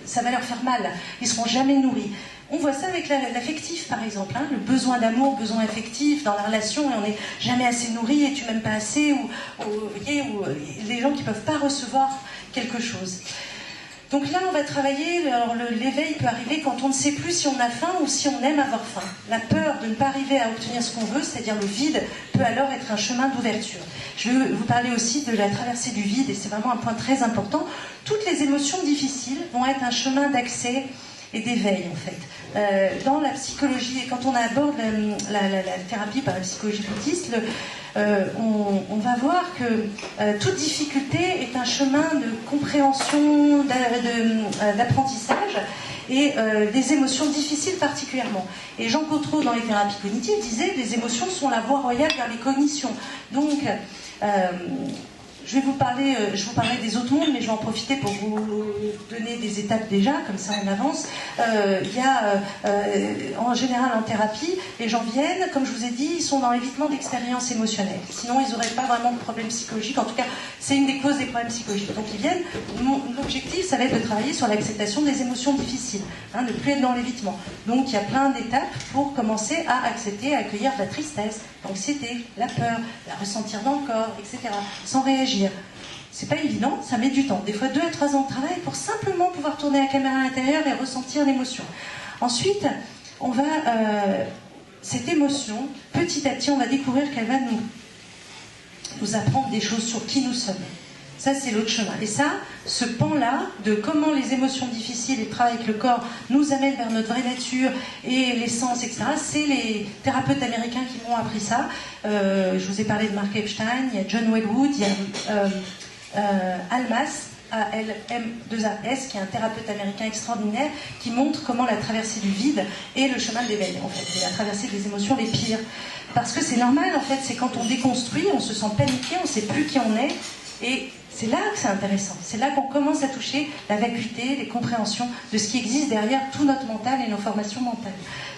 Speaker 2: ça va leur faire mal. Ils ne seront jamais nourris. On voit ça avec l'affectif, par exemple. Hein, le besoin d'amour, besoin affectif dans la relation, et on n'est jamais assez nourri et tu m'aimes pas assez, ou les gens qui ne peuvent pas recevoir quelque chose. Donc là, on va travailler, alors l'éveil peut arriver quand on ne sait plus si on a faim ou si on aime avoir faim. La peur de ne pas arriver à obtenir ce qu'on veut, c'est-à-dire le vide, peut alors être un chemin d'ouverture. Je vais vous parler aussi de la traversée du vide, et c'est vraiment un point très important. Toutes les émotions difficiles vont être un chemin d'accès et d'éveil, en fait. Dans la psychologie, et quand on aborde la thérapie par la psychologie bouddhiste, on va voir que toute difficulté est un chemin de compréhension, d'apprentissage, et des émotions difficiles particulièrement. Et Jean Cotreau, dans les thérapies cognitives, disait que les émotions sont la voie royale vers les cognitions. Donc, je vous parlerai des autres mondes, mais je vais en profiter pour vous donner des étapes déjà, comme ça on avance. Il y a, en général en thérapie, les gens viennent, comme je vous ai dit, ils sont dans l'évitement d'expériences émotionnelles. Sinon, ils n'auraient pas vraiment de problème psychologique. En tout cas, c'est une des causes des problèmes psychologiques. Donc ils viennent, l'objectif, ça va être de travailler sur l'acceptation des émotions difficiles, hein, ne plus être dans l'évitement. Donc il y a plein d'étapes pour commencer à accepter, à accueillir la tristesse, l'anxiété, la peur, la ressentir dans le corps, etc., sans réagir. C'est pas évident, ça met du temps. Des fois 2 à 3 ans de travail pour simplement pouvoir tourner la caméra à l'intérieur et ressentir l'émotion. Ensuite, on va... cette émotion, petit à petit, on va découvrir qu'elle va nous apprendre des choses sur qui nous sommes. Ça, c'est l'autre chemin. Et ça, ce pan-là, de comment les émotions difficiles et le travail avec le corps nous amènent vers notre vraie nature et l'essence, etc., c'est les thérapeutes américains qui m'ont appris ça. Je vous ai parlé de Mark Epstein, il y a John Wellwood, il y a Almas, A-L-M-2-A-S, qui est un thérapeute américain extraordinaire, qui montre comment la traversée du vide est le chemin de l'éveil, en fait, et la traversée des émotions les pires. Parce que c'est normal, en fait, c'est quand on déconstruit, on se sent paniqué, on ne sait plus qui on est, et c'est là que c'est intéressant. C'est là qu'on commence à toucher la vacuité, les compréhensions de ce qui existe derrière tout notre mental et nos formations mentales.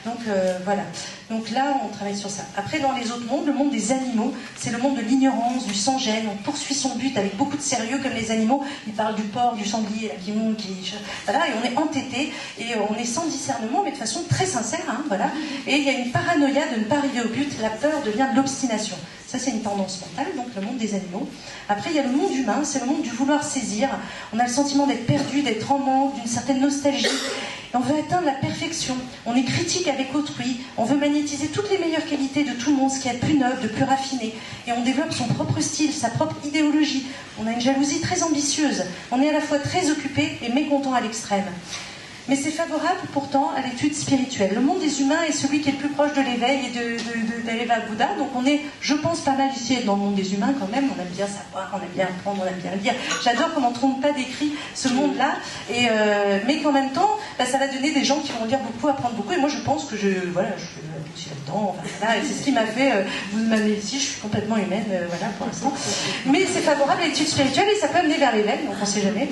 Speaker 2: Donc voilà. Donc là, on travaille sur ça. Après, dans les autres mondes, le monde des animaux, c'est le monde de l'ignorance, du sans-gêne. On poursuit son but avec beaucoup de sérieux, comme les animaux. Ils parlent du porc, du sanglier, là, qui monte, voilà, et on est entêté, et on est sans discernement, mais de façon très sincère, hein, voilà. Et il y a une paranoïa de ne pas arriver au but. La peur devient de l'obstination. Ça, c'est une tendance mentale, donc le monde des animaux. Après, il y a le monde humain, c'est le monde du vouloir saisir. On a le sentiment d'être perdu, d'être en manque, d'une certaine nostalgie. Et on veut atteindre la perfection. On est critique avec autrui. On veut magnétiser toutes les meilleures qualités de tout le monde, ce qu'il y a de plus neuf, de plus raffiné. Et on développe son propre style, sa propre idéologie. On a une jalousie très ambitieuse. On est à la fois très occupé et mécontent à l'extrême. mais c'est favorable pourtant à l'étude spirituelle. Le monde des humains est celui qui est le plus proche de l'éveil et d'aller vers Bouddha. Donc on est, je pense, pas mal ici dans le monde des humains quand même. On aime bien savoir, on aime bien apprendre, on aime bien lire. J'adore comment Trungpa décrit ce monde-là, mais qu'en même temps, ça va donner des gens qui vont lire beaucoup, apprendre beaucoup. Et moi, je pense que je suis là-dedans. Enfin, voilà, et c'est ce qui m'a fait. Vous m'avez ici, je suis complètement humaine, voilà pour l'instant. Mais c'est favorable à l'étude spirituelle et ça peut amener vers l'éveil. Donc on ne sait jamais.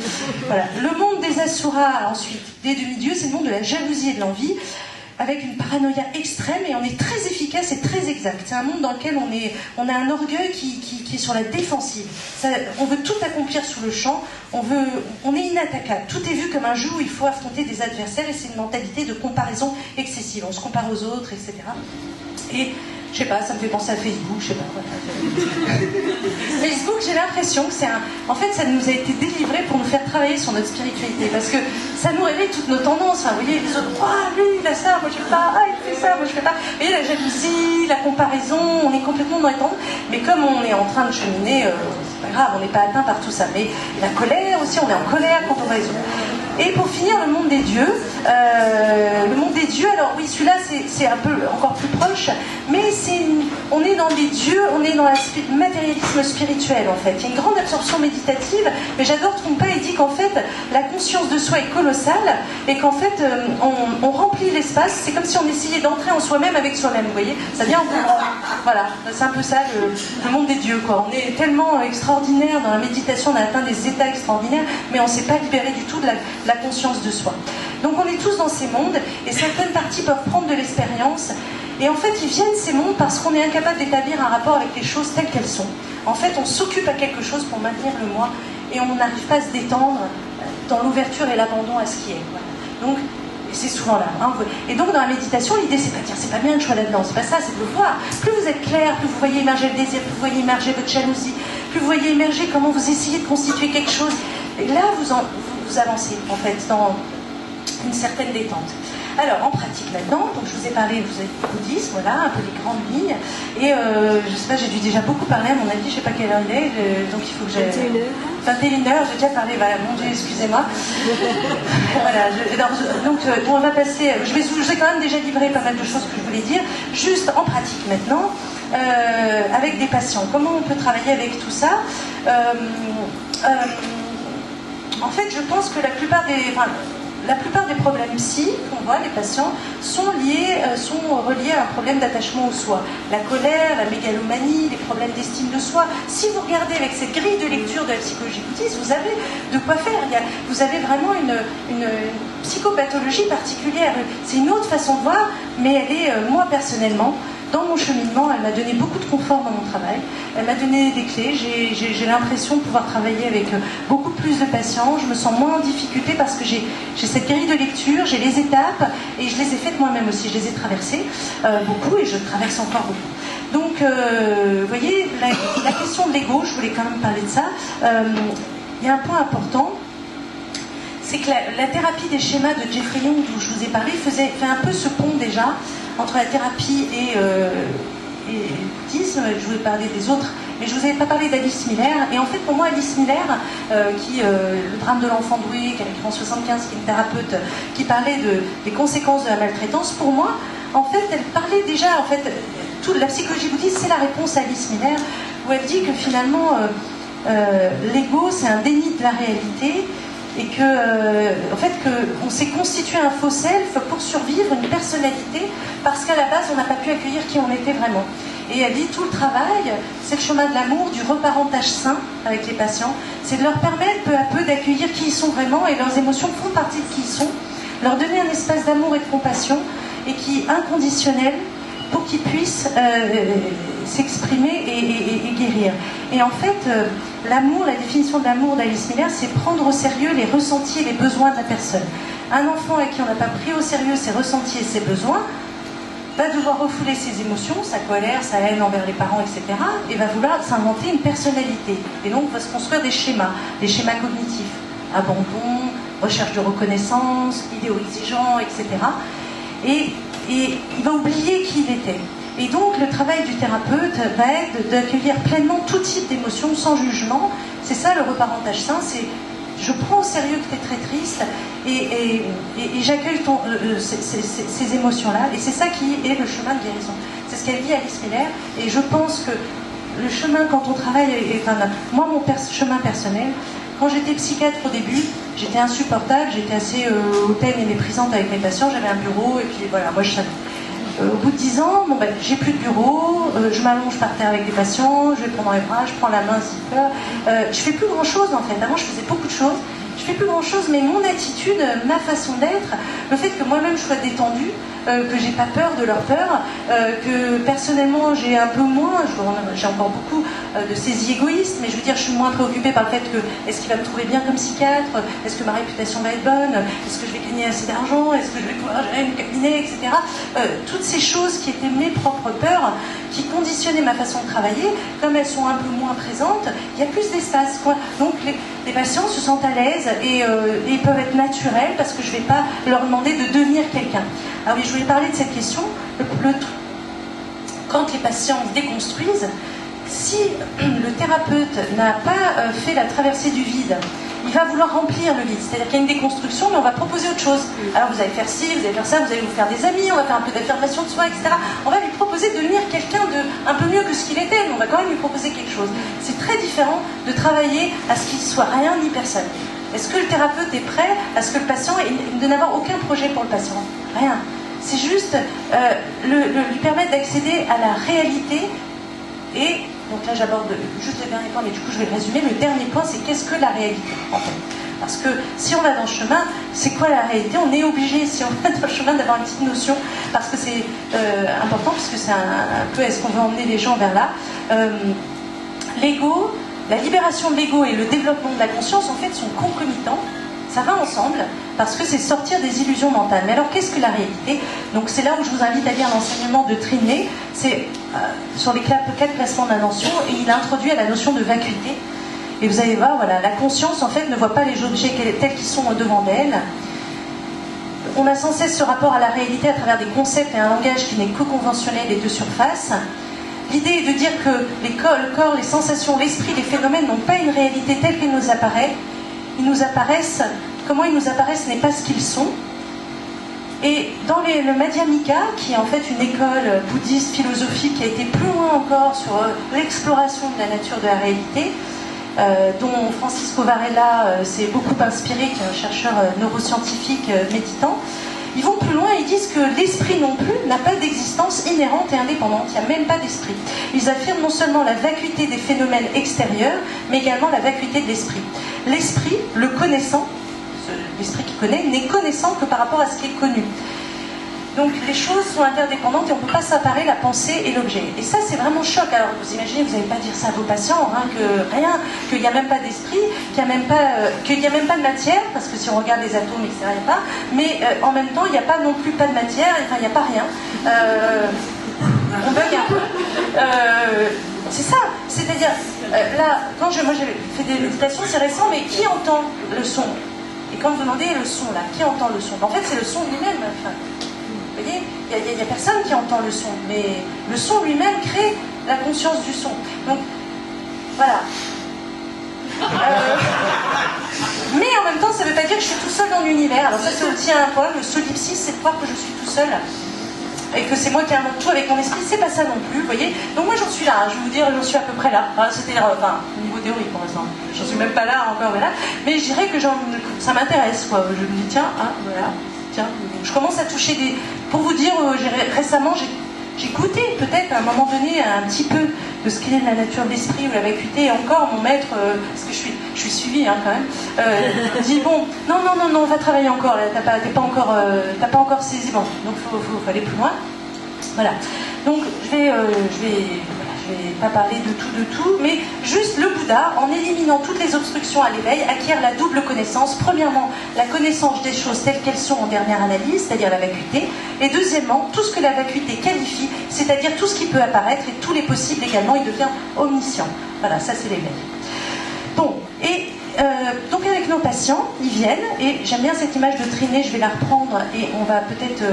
Speaker 2: Voilà. Le monde des asuras, ensuite, des demi-dieux, c'est le monde de la jalousie et de l'envie, avec une paranoïa extrême, et on est très efficace et très exact. C'est un monde dans lequel on a un orgueil qui est sur la défensive. On veut tout accomplir sur le champ, on est inattaquable. Tout est vu comme un jeu où il faut affronter des adversaires, et c'est une mentalité de comparaison excessive. On se compare aux autres, etc. Et je sais pas, ça me fait penser à Facebook, je sais pas quoi. Facebook, j'ai l'impression que en fait, ça nous a été délivré pour nous faire travailler sur notre spiritualité, parce que ça nous révèle toutes nos tendances. Enfin, vous voyez, les autres, lui, il a ça, moi je fais pas, il fait ça, moi je fais pas. Vous voyez, la jalousie, la comparaison, on est complètement dans les tendances. Mais comme on est en train de cheminer, c'est pas grave, on n'est pas atteint par tout ça. Mais la colère aussi, on est en colère quand on va les autres. Et pour finir, le monde des dieux. Alors oui, celui-là, c'est un peu encore plus proche, mais on est dans les dieux, on est dans le matérialisme spirituel, en fait. Il y a une grande absorption méditative, mais j'adore Trungpa, il dit qu'en fait, la conscience de soi est colossale, et qu'en fait, on remplit l'espace, c'est comme si on essayait d'entrer en soi-même avec soi-même, vous voyez. Ça vient en courant. Voilà, c'est un peu ça, le monde des dieux, quoi. On est tellement extraordinaire dans la méditation, on a atteint des états extraordinaires, mais on ne s'est pas libéré du tout de la conscience de soi. Donc on est tous dans ces mondes, et certaines parties peuvent prendre de l'expérience, et en fait ils viennent ces mondes parce qu'on est incapable d'établir un rapport avec les choses telles qu'elles sont. En fait on s'occupe à quelque chose pour maintenir le moi, et on n'arrive pas à se détendre dans l'ouverture et l'abandon à ce qui est. Voilà. Donc c'est souvent là. Hein. Et donc dans la méditation, l'idée c'est pas de dire c'est pas bien que je sois là-dedans, c'est pas ça, c'est de le voir. Plus vous êtes clair, plus vous voyez émerger le désir, plus vous voyez émerger votre jalousie, plus vous voyez émerger comment vous essayez de constituer quelque chose. Et là vous avancez en fait dans une certaine détente. Alors, en pratique maintenant, donc je vous ai parlé, vous avez bouddhisme, voilà, un peu les grandes lignes, et je sais pas, j'ai dû déjà beaucoup parler à mon avis, je sais pas quelle heure il est, donc il faut que j'aille... 21h, j'ai déjà parlé, voilà, mon Dieu, excusez-moi. Voilà, donc on va passer, je vous ai quand même déjà livré pas mal de choses que je voulais dire, juste en pratique maintenant, avec des patients. Comment on peut travailler avec tout ça en fait, je pense que la plupart des problèmes psy qu'on voit, les patients, sont reliés à un problème d'attachement au soi. La colère, la mégalomanie, les problèmes d'estime de soi. Si vous regardez avec cette grille de lecture de la psychologie bouddhiste, vous avez de quoi faire. Vous avez vraiment une psychopathologie particulière. C'est une autre façon de voir, mais elle est, moi personnellement, dans mon cheminement, elle m'a donné beaucoup de confort dans mon travail. Elle m'a donné des clés. J'ai l'impression de pouvoir travailler avec beaucoup plus de patients. Je me sens moins en difficulté parce que j'ai cette grille de lecture, j'ai les étapes, et je les ai faites moi-même aussi. Je les ai traversées beaucoup, et je traverse encore beaucoup. Donc, vous voyez, la question de l'ego, je voulais quand même parler de ça. Il y a un point important. C'est que la thérapie des schémas de Jeffrey Young, dont je vous ai parlé, fait un peu ce pont déjà entre la thérapie et le bouddhisme. Je vous ai parlé des autres, mais je ne vous avais pas parlé d'Alice Miller. Et en fait, pour moi, Alice Miller, le drame de l'enfant doué, qui a écrit en 1975, qui est une thérapeute, qui parlait des conséquences de la maltraitance, pour moi, en fait, elle parlait déjà, en fait, toute la psychologie bouddhiste, c'est la réponse à Alice Miller, où elle dit que finalement, l'ego, c'est un déni de la réalité, et que, en fait, qu'on s'est constitué un faux self pour survivre, une personnalité, parce qu'à la base, on n'a pas pu accueillir qui on était vraiment. Et elle dit, tout le travail, c'est le chemin de l'amour, du reparentage sain avec les patients, c'est de leur permettre peu à peu d'accueillir qui ils sont vraiment, et leurs émotions font partie de qui ils sont, leur donner un espace d'amour et de compassion, et qui est inconditionnel, pour qu'ils puissent s'exprimer et guérir. Et en fait, l'amour, la définition de l'amour d'Alice Miller, c'est prendre au sérieux les ressentis et les besoins de la personne. Un enfant à qui on n'a pas pris au sérieux ses ressentis et ses besoins va devoir refouler ses émotions, sa colère, sa haine envers les parents, etc. et va vouloir s'inventer une personnalité. Et donc va se construire des schémas cognitifs. Abandon, recherche de reconnaissance, idéaux exigeants, etc. Et il va oublier qui il était. Et donc le travail du thérapeute va être d'accueillir pleinement tout type d'émotions sans jugement. C'est ça le reparentage sain, c'est je prends au sérieux que tu es très triste et j'accueille ces émotions-là. Et c'est ça qui est le chemin de guérison. C'est ce qu'elle dit Alice Miller. Et je pense que le chemin, quand on travaille, moi, mon chemin personnel, quand j'étais psychiatre au début, j'étais insupportable, j'étais assez hautaine et méprisante avec mes patients, j'avais un bureau, et puis voilà, moi je savais. Au bout de 10 ans, j'ai plus de bureau, je m'allonge par terre avec des patients, je vais prendre les bras, je prends la main s'il pleure. Je fais plus grand chose en fait. Avant je faisais beaucoup de choses, je fais plus grand chose, mais mon attitude, ma façon d'être, le fait que moi-même je sois détendue, que j'ai pas peur de leur peur, que personnellement j'ai un peu moins, j'ai encore beaucoup de saisie égoïste, mais je veux dire je suis moins préoccupée par le fait que est-ce qu'il va me trouver bien comme psychiatre, est-ce que ma réputation va être bonne, est-ce que je vais gagner assez d'argent, est-ce que je vais pouvoir gérer mon cabinet, etc. Toutes ces choses qui étaient mes propres peurs, qui conditionnaient ma façon de travailler, comme elles sont un peu moins présentes, il y a plus d'espace, quoi. Donc les patients se sentent à l'aise et ils peuvent être naturels parce que je ne vais pas leur demander de devenir quelqu'un. Ah oui, je voulais parler de cette question. Quand les patients se déconstruisent, si le thérapeute n'a pas fait la traversée du vide, il va vouloir remplir le vide. C'est-à-dire qu'il y a une déconstruction, mais on va proposer autre chose. Alors vous allez faire ci, vous allez faire ça, vous allez vous faire des amis, on va faire un peu d'affirmation de soi, etc. On va lui proposer de devenir quelqu'un de un peu mieux que ce qu'il était, mais on va quand même lui proposer quelque chose. C'est très différent de travailler à ce qu'il soit rien ni personne. Est-ce que le thérapeute est prêt à ce que le patient de n'avoir aucun projet pour le patient? Rien. C'est juste lui permettre d'accéder à la réalité. Et donc là j'aborde juste le dernier point, mais du coup je vais le résumer. Le dernier point, c'est qu'est-ce que la réalité en fait? Parce que si on va dans le chemin, c'est quoi la réalité? On est obligé, si on va dans le chemin, d'avoir une petite notion, parce que c'est important, parce que c'est un peu est-ce qu'on veut emmener les gens vers là. L'ego, la libération de l'ego et le développement de la conscience en fait sont concomitants. Ça va ensemble, parce que c'est sortir des illusions mentales. Mais alors, qu'est-ce que la réalité? Donc, c'est là où je vous invite à lire l'enseignement de Triné. C'est sur les 4 classements d'intention, et il a introduit à la notion de vacuité. Et vous allez voir, voilà, la conscience, en fait, ne voit pas les objets tels qu'ils sont devant d'elle. On a sans cesse ce rapport à la réalité à travers des concepts et un langage qui n'est que conventionnel et de surface. L'idée est de dire que le corps, les sensations, l'esprit, les phénomènes n'ont pas une réalité telle qu'elle nous apparaît. Ils nous apparaissent, comment ils nous apparaissent n'est pas ce qu'ils sont. Et dans le Madhyamika, qui est en fait une école bouddhiste philosophique qui a été plus loin encore sur l'exploration de la nature de la réalité, dont Francisco Varela s'est beaucoup inspiré, qui est un chercheur neuroscientifique méditant, ils vont plus loin et ils disent que l'esprit non plus n'a pas d'existence inhérente et indépendante, il n'y a même pas d'esprit. Ils affirment non seulement la vacuité des phénomènes extérieurs, mais également la vacuité de l'esprit. L'esprit, le connaissant, l'esprit qui connaît, n'est connaissant que par rapport à ce qui est connu. Donc les choses sont interdépendantes et on ne peut pas séparer la pensée et l'objet. Et ça, c'est vraiment choc. Alors vous imaginez, vous n'allez pas dire ça à vos patients, hein, qu'il n'y a même pas d'esprit, qu'il n'y a même pas de matière, parce que si on regarde les atomes, etc., il n'y a pas. Mais en même temps, il n'y a pas non plus pas de matière, enfin, il n'y a pas rien. On bug un peu. C'est ça. C'est-à-dire, là, moi j'ai fait des méditations, c'est récent, mais qui entend le son? Et quand vous demandez le son, là, qui entend le son? En fait, c'est le son lui-même. Enfin, vous voyez, il n'y a personne qui entend le son, mais le son lui-même crée la conscience du son. Donc, voilà. Mais en même temps, ça ne veut pas dire que je suis tout seul dans l'univers. Alors ça, c'est aussi un point. Le solipsisme, c'est de croire que je suis tout seul et que c'est moi qui invente tout avec mon esprit. C'est pas ça non plus, vous voyez. Donc moi, j'en suis là. Je vais vous dire, j'en suis à peu près là. C'était, au niveau théorique pour l'instant. J'en suis même pas là encore, voilà. Mais je dirais que ça m'intéresse, quoi. Je me dis, tiens, voilà. Tiens, je commence à toucher des... Pour vous dire, récemment, j'ai goûté peut-être à un moment donné un petit peu de ce qu'il est de la nature de l'esprit ou la vacuité. Et encore, mon maître, parce que je suis suivie hein, quand même, dit bon, non, on va travailler encore. Là, t'as pas encore saisi. Bon, donc faut aller plus loin. Voilà. Donc je vais pas parler de tout, mais juste le Bouddha, en éliminant toutes les obstructions à l'éveil, acquiert la double connaissance. Premièrement, la connaissance des choses telles qu'elles sont en dernière analyse, c'est-à-dire la vacuité, et deuxièmement, tout ce que la vacuité qualifie, c'est-à-dire tout ce qui peut apparaître, et tous les possibles également, il devient omniscient. Voilà, ça c'est l'éveil. Bon, et donc avec nos patients, ils viennent, et j'aime bien cette image de Triné, je vais la reprendre, et on va peut-être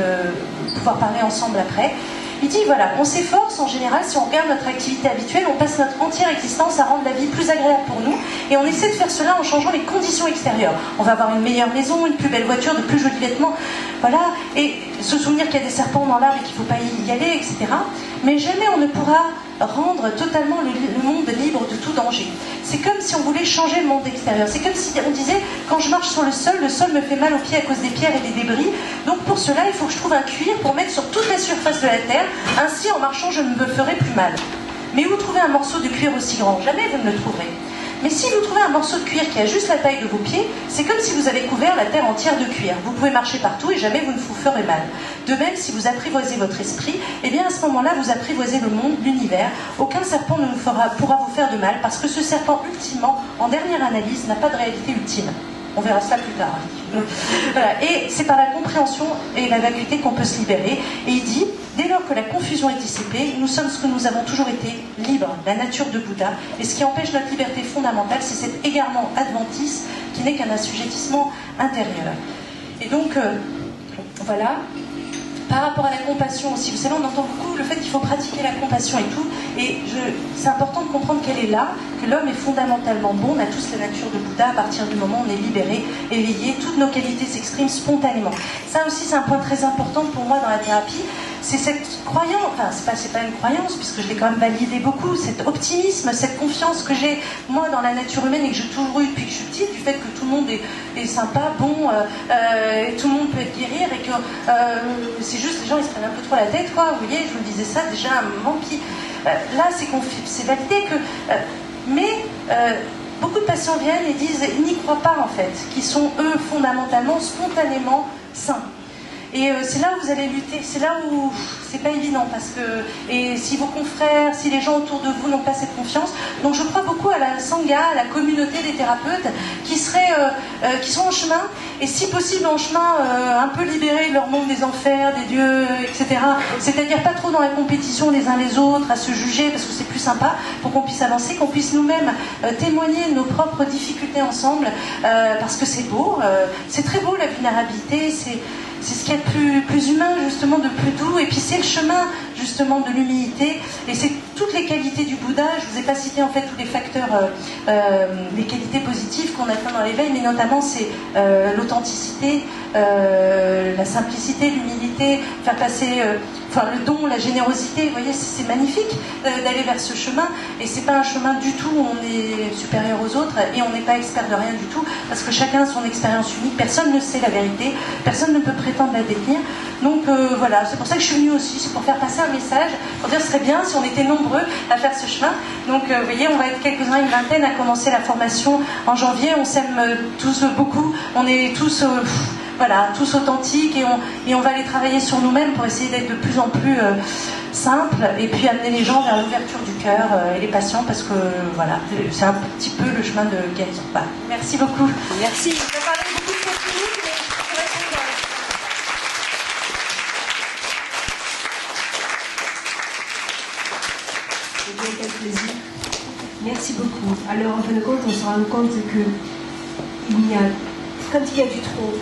Speaker 2: pouvoir parler ensemble après. Il dit, voilà, on s'efforce en général, si on regarde notre activité habituelle, on passe notre entière existence à rendre la vie plus agréable pour nous, et on essaie de faire cela en changeant les conditions extérieures. On va avoir une meilleure maison, une plus belle voiture, de plus jolis vêtements, voilà, et se souvenir qu'il y a des serpents dans l'arbre et qu'il ne faut pas y aller, etc. Mais jamais on ne pourra rendre totalement le monde libre de tout danger. C'est comme si on voulait changer le monde extérieur. C'est comme si on disait, quand je marche sur le sol me fait mal aux pieds à cause des pierres et des débris. Donc pour cela, il faut que je trouve un cuir pour mettre sur toute la surface de la terre. Ainsi, en marchant, je ne me ferai plus mal. Mais où trouver un morceau de cuir aussi grand? Jamais vous ne le trouverez. Mais si vous trouvez un morceau de cuir qui a juste la taille de vos pieds, c'est comme si vous avez couvert la terre entière de cuir. Vous pouvez marcher partout et jamais vous ne vous ferez mal. De même, si vous apprivoisez votre esprit, eh bien à ce moment-là, vous apprivoisez le monde, l'univers. Aucun serpent ne pourra vous faire de mal, parce que ce serpent, ultimement, en dernière analyse, n'a pas de réalité ultime. On verra ça plus tard. Voilà. Et c'est par la compréhension et la vacuité qu'on peut se libérer. Et il dit, dès lors que la confusion est dissipée, nous sommes ce que nous avons toujours été, libres, la nature de Bouddha. Et ce qui empêche notre liberté fondamentale, c'est cet égarement adventiste qui n'est qu'un assujettissement intérieur. Et donc, voilà. Par rapport à la compassion aussi, vous savez, on entend beaucoup le fait qu'il faut pratiquer la compassion et tout, et c'est important de comprendre qu'elle est là, que l'homme est fondamentalement bon, on a tous la nature de Bouddha, à partir du moment où on est libéré, éveillé, toutes nos qualités s'expriment spontanément. Ça aussi, c'est un point très important pour moi dans la thérapie, c'est cette croyance, enfin, c'est pas une croyance, puisque je l'ai quand même validé beaucoup, cet optimisme, cette confiance que j'ai, moi, dans la nature humaine, et que j'ai toujours eu depuis que je suis petite, du fait que tout le monde est sympa, bon, et tout le monde peut guérir, et que c'est juste, les gens, ils se prennent un peu trop la tête, quoi, vous voyez, je vous disais ça déjà à un moment, puis là, c'est validé que... beaucoup de patients viennent et disent, ils n'y croient pas, en fait, qu'ils sont, eux, fondamentalement, spontanément sains. Et c'est là où vous allez lutter, c'est là où c'est pas évident, parce que, et si vos confrères, si les gens autour de vous n'ont pas cette confiance, donc je crois beaucoup à la Sangha, à la communauté des thérapeutes qui sont en chemin, et si possible en chemin un peu libérés de leur monde des enfers, des dieux, etc. C'est-à-dire pas trop dans la compétition les uns les autres, à se juger, parce que c'est plus sympa, pour qu'on puisse avancer, qu'on puisse nous-mêmes témoigner de nos propres difficultés ensemble, parce que c'est beau, c'est très beau la vulnérabilité, c'est ce qu'il y a de plus humain, justement, de plus doux. Et puis c'est le chemin, justement, de l'humilité. Et c'est toutes les qualités du Bouddha. Je ne vous ai pas cité, en fait, tous les facteurs, les qualités positives qu'on atteint dans l'éveil, mais notamment, c'est l'authenticité, la simplicité, l'humilité, faire passer... le don, la générosité, vous voyez, c'est magnifique d'aller vers ce chemin, et c'est pas un chemin du tout où on est supérieur aux autres et on n'est pas expert de rien du tout, parce que chacun a son expérience unique, personne ne sait la vérité, personne ne peut prétendre la détenir. Donc voilà, c'est pour ça que je suis venue aussi, c'est pour faire passer un message, pour dire ce serait bien si on était nombreux à faire ce chemin. Donc vous voyez, on va être quelques-uns, une vingtaine à commencer la formation en janvier, on s'aime tous beaucoup, on est tous... voilà, tous authentiques, et on va aller travailler sur nous-mêmes pour essayer d'être de plus en plus simple, et puis amener les gens vers l'ouverture du cœur et les patients, parce que voilà, c'est un petit peu le chemin de guérison. Voilà. Merci beaucoup.
Speaker 1: Merci.
Speaker 2: Je vais parler beaucoup de technique, mais je peux répondre à...
Speaker 1: C'est bien, quel plaisir. Merci beaucoup. Alors, en fin de compte, on se rend compte que quand il y a du trop,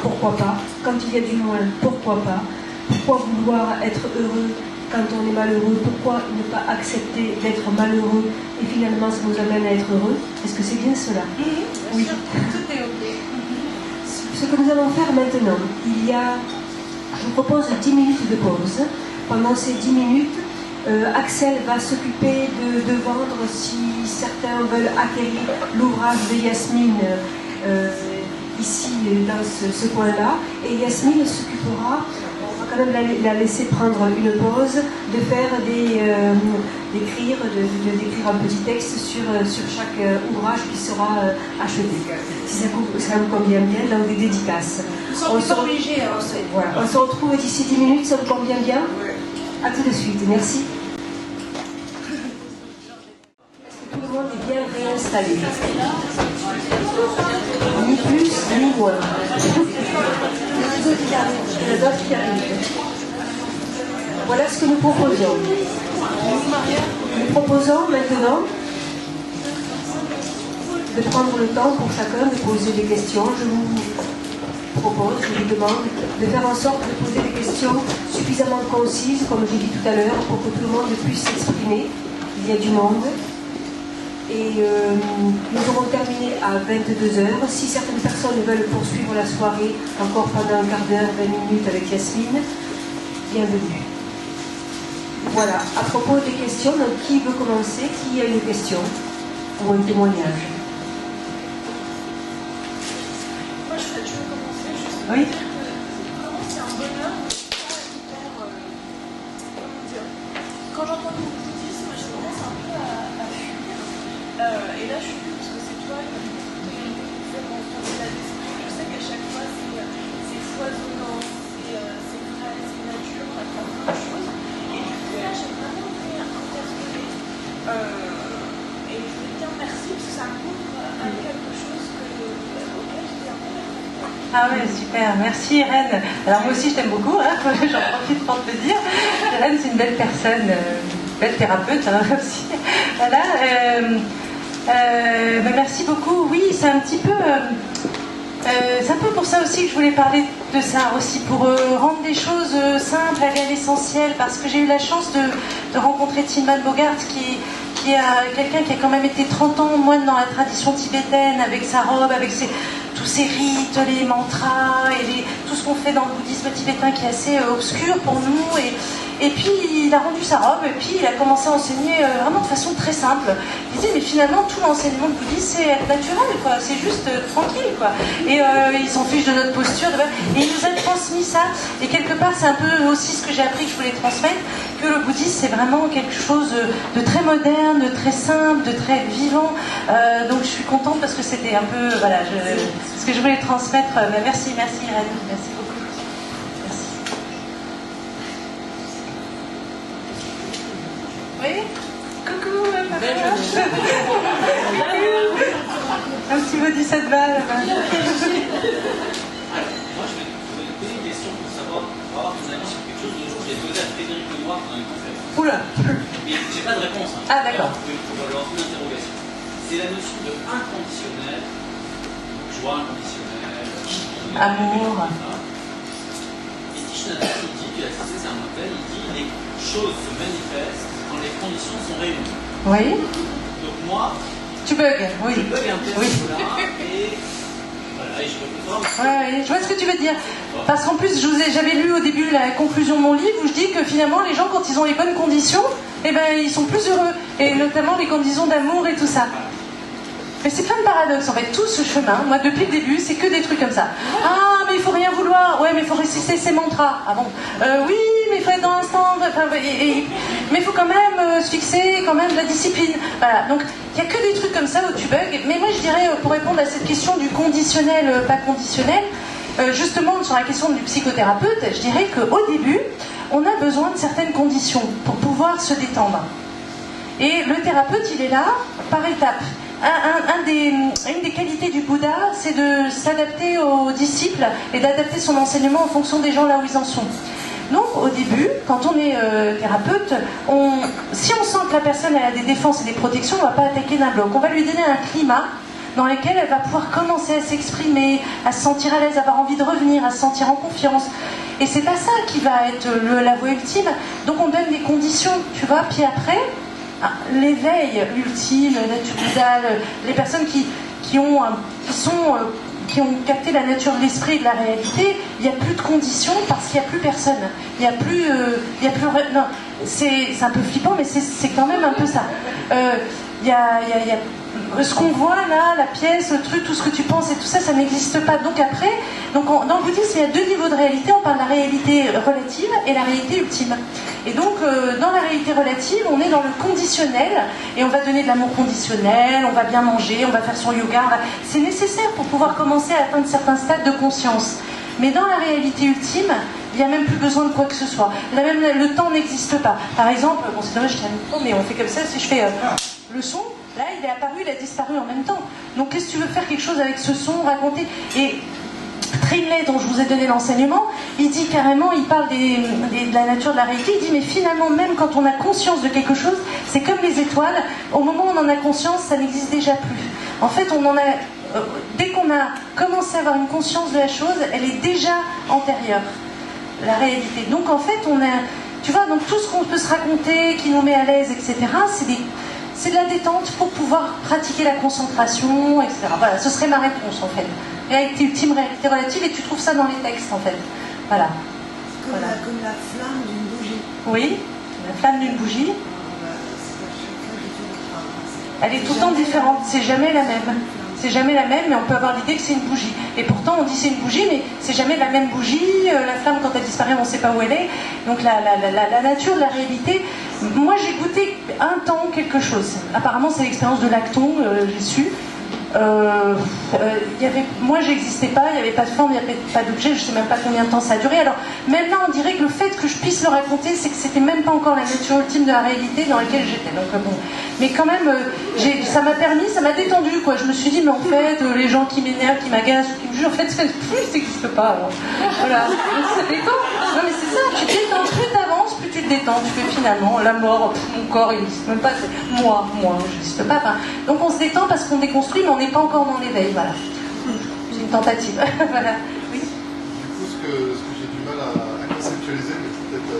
Speaker 1: pourquoi pas? Quand il y a du moins, pourquoi pas? Pourquoi vouloir être heureux quand on est malheureux? Pourquoi ne pas accepter d'être malheureux et finalement ça nous amène à être heureux? Est-ce que c'est bien cela?
Speaker 2: Oui, tout est ok.
Speaker 1: Ce que nous allons faire maintenant, je vous propose 10 minutes de pause. Pendant ces 10 minutes, Axel va s'occuper de vendre, si certains veulent acquérir l'ouvrage de Yasmine, ici dans ce coin-là, et Yasmine s'occupera, on va quand même la laisser prendre une pause, de faire d'écrire un petit texte sur chaque ouvrage qui sera achevé. Si ça vous convient bien, dans des dédicaces.
Speaker 2: On se obligés,
Speaker 1: voilà. On se retrouve d'ici 10 minutes, ça vous convient bien? À tout de suite, merci. Est-ce que tout le monde est bien réinstallé? Ni plus, ni moins. Les autres qui arrivent. Voilà ce que nous proposons. Nous proposons maintenant de prendre le temps pour chacun de poser des questions. Je vous propose, je lui demande de faire en sorte de poser des questions suffisamment concises, comme j'ai dit tout à l'heure, pour que tout le monde puisse s'exprimer. Il y a du monde. Et nous aurons terminé à 22 h. Si certaines personnes veulent poursuivre la soirée encore pendant un quart d'heure, 20 minutes avec Yasmine, bienvenue. Voilà, à propos des questions, donc, qui veut commencer? Qui a une question ou un témoignage?
Speaker 3: Moi, je veux commencer.
Speaker 1: Oui.
Speaker 3: Vraiment, c'est un bonheur de hyper. Comment dire? Quand j'entends le bouddhisme, j'ai tendance un peu à fuir. Et là, je suis plus parce que c'est toi qui me fait rencontrer la l'esprit. Je sais qu'à chaque fois, c'est foisonnant, c'est vrai, c'est nature, on apprend plein de choses. Et du coup, là, j'ai vraiment été interpellée. Et je voulais dire merci parce que ça m'ouvre à quelque chose auquel j'étais un peu perplexe.
Speaker 2: Ah ouais, super, merci Irène. Alors moi aussi je t'aime beaucoup, hein, j'en profite pour te le dire. Irène c'est une belle personne, belle thérapeute hein, aussi. Voilà, merci beaucoup. Oui, c'est un petit peu... c'est un peu pour ça aussi que je voulais parler de ça aussi, pour rendre des choses simples, aller à l'essentiel, parce que j'ai eu la chance de rencontrer Tilman Bogart, qui est quelqu'un qui a quand même été 30 ans moine dans la tradition tibétaine, avec sa robe, avec tous ces rites, les mantras, et tout ce qu'on fait dans le bouddhisme tibétain qui est assez obscur pour nous. Et puis il a rendu sa robe, et puis il a commencé à enseigner vraiment de façon très simple. Il disait, mais finalement, tout l'enseignement de bouddhisme, c'est être naturel, quoi. C'est juste tranquille, quoi. Et il s'en fiche de notre posture. Et il nous a transmis ça. Et quelque part, c'est un peu aussi ce que j'ai appris que je voulais transmettre, que le bouddhisme, c'est vraiment quelque chose de très moderne, de très simple, de très vivant. Donc je suis contente parce que c'était un peu, voilà, ce que je voulais transmettre. Merci Irène, merci beaucoup. Oui. Coucou, papa. Un petit mot 17 balles.
Speaker 4: Moi, je vais te poser une question pour savoir, pour avoir ton avis sur quelque chose. Le jour, j'ai posé à Frédéric Lenoir dans une conférence.
Speaker 2: Oula.
Speaker 4: Mais j'ai pas de réponse. Hein.
Speaker 2: Ah, d'accord.
Speaker 4: Pour lancer une interrogation. C'est la notion de inconditionnel, joie inconditionnelle,
Speaker 2: amour.
Speaker 4: Et Tishnada, il dit que c'est un modèle, il dit les choses se manifestent quand les conditions sont réunies.
Speaker 2: Oui.
Speaker 4: Donc moi,
Speaker 2: tu bugs, oui.
Speaker 4: Je bug un peu
Speaker 2: oui.
Speaker 4: là, et voilà, et je veux voir.
Speaker 2: Ouais, je vois ce que tu veux dire. Parce qu'en plus, j'avais lu au début la conclusion de mon livre où je dis que finalement, les gens, quand ils ont les bonnes conditions, eh ben, ils sont plus heureux. Et notamment les conditions d'amour et tout ça. Mais c'est plein de paradoxes en fait, tout ce chemin, moi depuis le début, c'est que des trucs comme ça. Ah, mais il faut rien vouloir, ouais, mais il faut réciter ses mantras. Ah bon, oui, mais il faut être dans l'instant, mais il faut quand même se fixer quand même de la discipline. Voilà, donc il n'y a que des trucs comme ça où tu bugs. Mais moi je dirais, pour répondre à cette question du conditionnel, pas conditionnel, justement sur la question du psychothérapeute, je dirais qu'au début, on a besoin de certaines conditions pour pouvoir se détendre. Et le thérapeute, il est là par étapes. Une des qualités du Bouddha, c'est de s'adapter aux disciples et d'adapter son enseignement en fonction des gens là où ils en sont. Donc au début, quand on est thérapeute, si on sent que la personne elle a des défenses et des protections, on ne va pas attaquer d'un bloc. On va lui donner un climat dans lequel elle va pouvoir commencer à s'exprimer, à se sentir à l'aise, à avoir envie de revenir, à se sentir en confiance. Et c'est pas ça qui va être la voie ultime. Donc on donne des conditions, tu vois, puis après... l'éveil ultime, naturel, les personnes qui ont capté la nature de l'esprit et de la réalité, il n'y a plus de conditions parce qu'il n'y a plus personne. Il n'y a plus... non, c'est un peu flippant, mais c'est quand même un peu ça. Il y a ce qu'on voit là, la pièce, le truc, tout ce que tu penses et tout ça, ça n'existe pas. Donc après, dans le bouddhisme, il y a deux niveaux de réalité. On parle de la réalité relative et la réalité ultime. Et donc, dans la réalité relative, on est dans le conditionnel et on va donner de l'amour conditionnel, on va bien manger, on va faire son yoga. C'est nécessaire pour pouvoir commencer à atteindre certains stades de conscience. Mais dans la réalité ultime, il n'y a même plus besoin de quoi que ce soit. Là même, le temps n'existe pas. Par exemple, bon c'est dommage, je tiens le micro, mais on fait comme ça, si je fais le son, là il est apparu, il a disparu en même temps. Donc qu'est-ce que tu veux faire quelque chose avec ce son, raconter? Et Trinley, dont je vous ai donné l'enseignement, il dit carrément, il parle de la nature de la réalité, il dit mais finalement même quand on a conscience de quelque chose, c'est comme les étoiles, au moment où on en a conscience, ça n'existe déjà plus. En fait, dès qu'on a commencé à avoir une conscience de la chose, elle est déjà antérieure, la réalité. Donc en fait, tu vois, donc tout ce qu'on peut se raconter, qui nous met à l'aise, etc., c'est de la détente pour pouvoir pratiquer la concentration, etc. Voilà, ce serait ma réponse en fait. Réalité ultime, réalité relative, et tu trouves ça dans les textes en fait. Voilà.
Speaker 5: Comme la flamme d'une bougie.
Speaker 2: Oui, la flamme d'une bougie. Elle est tout le temps différente, c'est jamais la même. C'est jamais la même, mais on peut avoir l'idée que c'est une bougie. Et pourtant, on dit c'est une bougie, mais c'est jamais la même bougie. La flamme, quand elle disparaît, on ne sait pas où elle est. Donc la nature de la réalité. Moi, j'ai goûté un temps quelque chose. Apparemment, c'est l'expérience de Lacton, j'ai su. Moi, j'existais pas, il n'y avait pas de forme, il n'y avait pas d'objet, je ne sais même pas combien de temps ça a duré. Alors, même là, on dirait que le fait que je puisse le raconter, c'est que c'était même pas encore la nature ultime de la réalité dans laquelle j'étais. Donc, bon. Mais quand même, ça m'a détendu, quoi. Je me suis dit, mais en fait, les gens qui m'énervent, qui m'agacent, ou qui me jugent, en fait, ça n'existe pas. Alors. Voilà. Donc, ça détend. Non, mais c'est ça, tu te détends. Plus t'avances, plus tu te détends. Tu fais finalement, la mort, mon corps, il n'existe même pas. Moi, je n'existe pas. Enfin, donc, on se détend parce qu'on déconstruit, mais on n'est pas encore dans l'éveil, voilà. C'est une tentative. Voilà. Oui.
Speaker 6: Du coup, ce que j'ai du mal à conceptualiser, mais c'est peut-être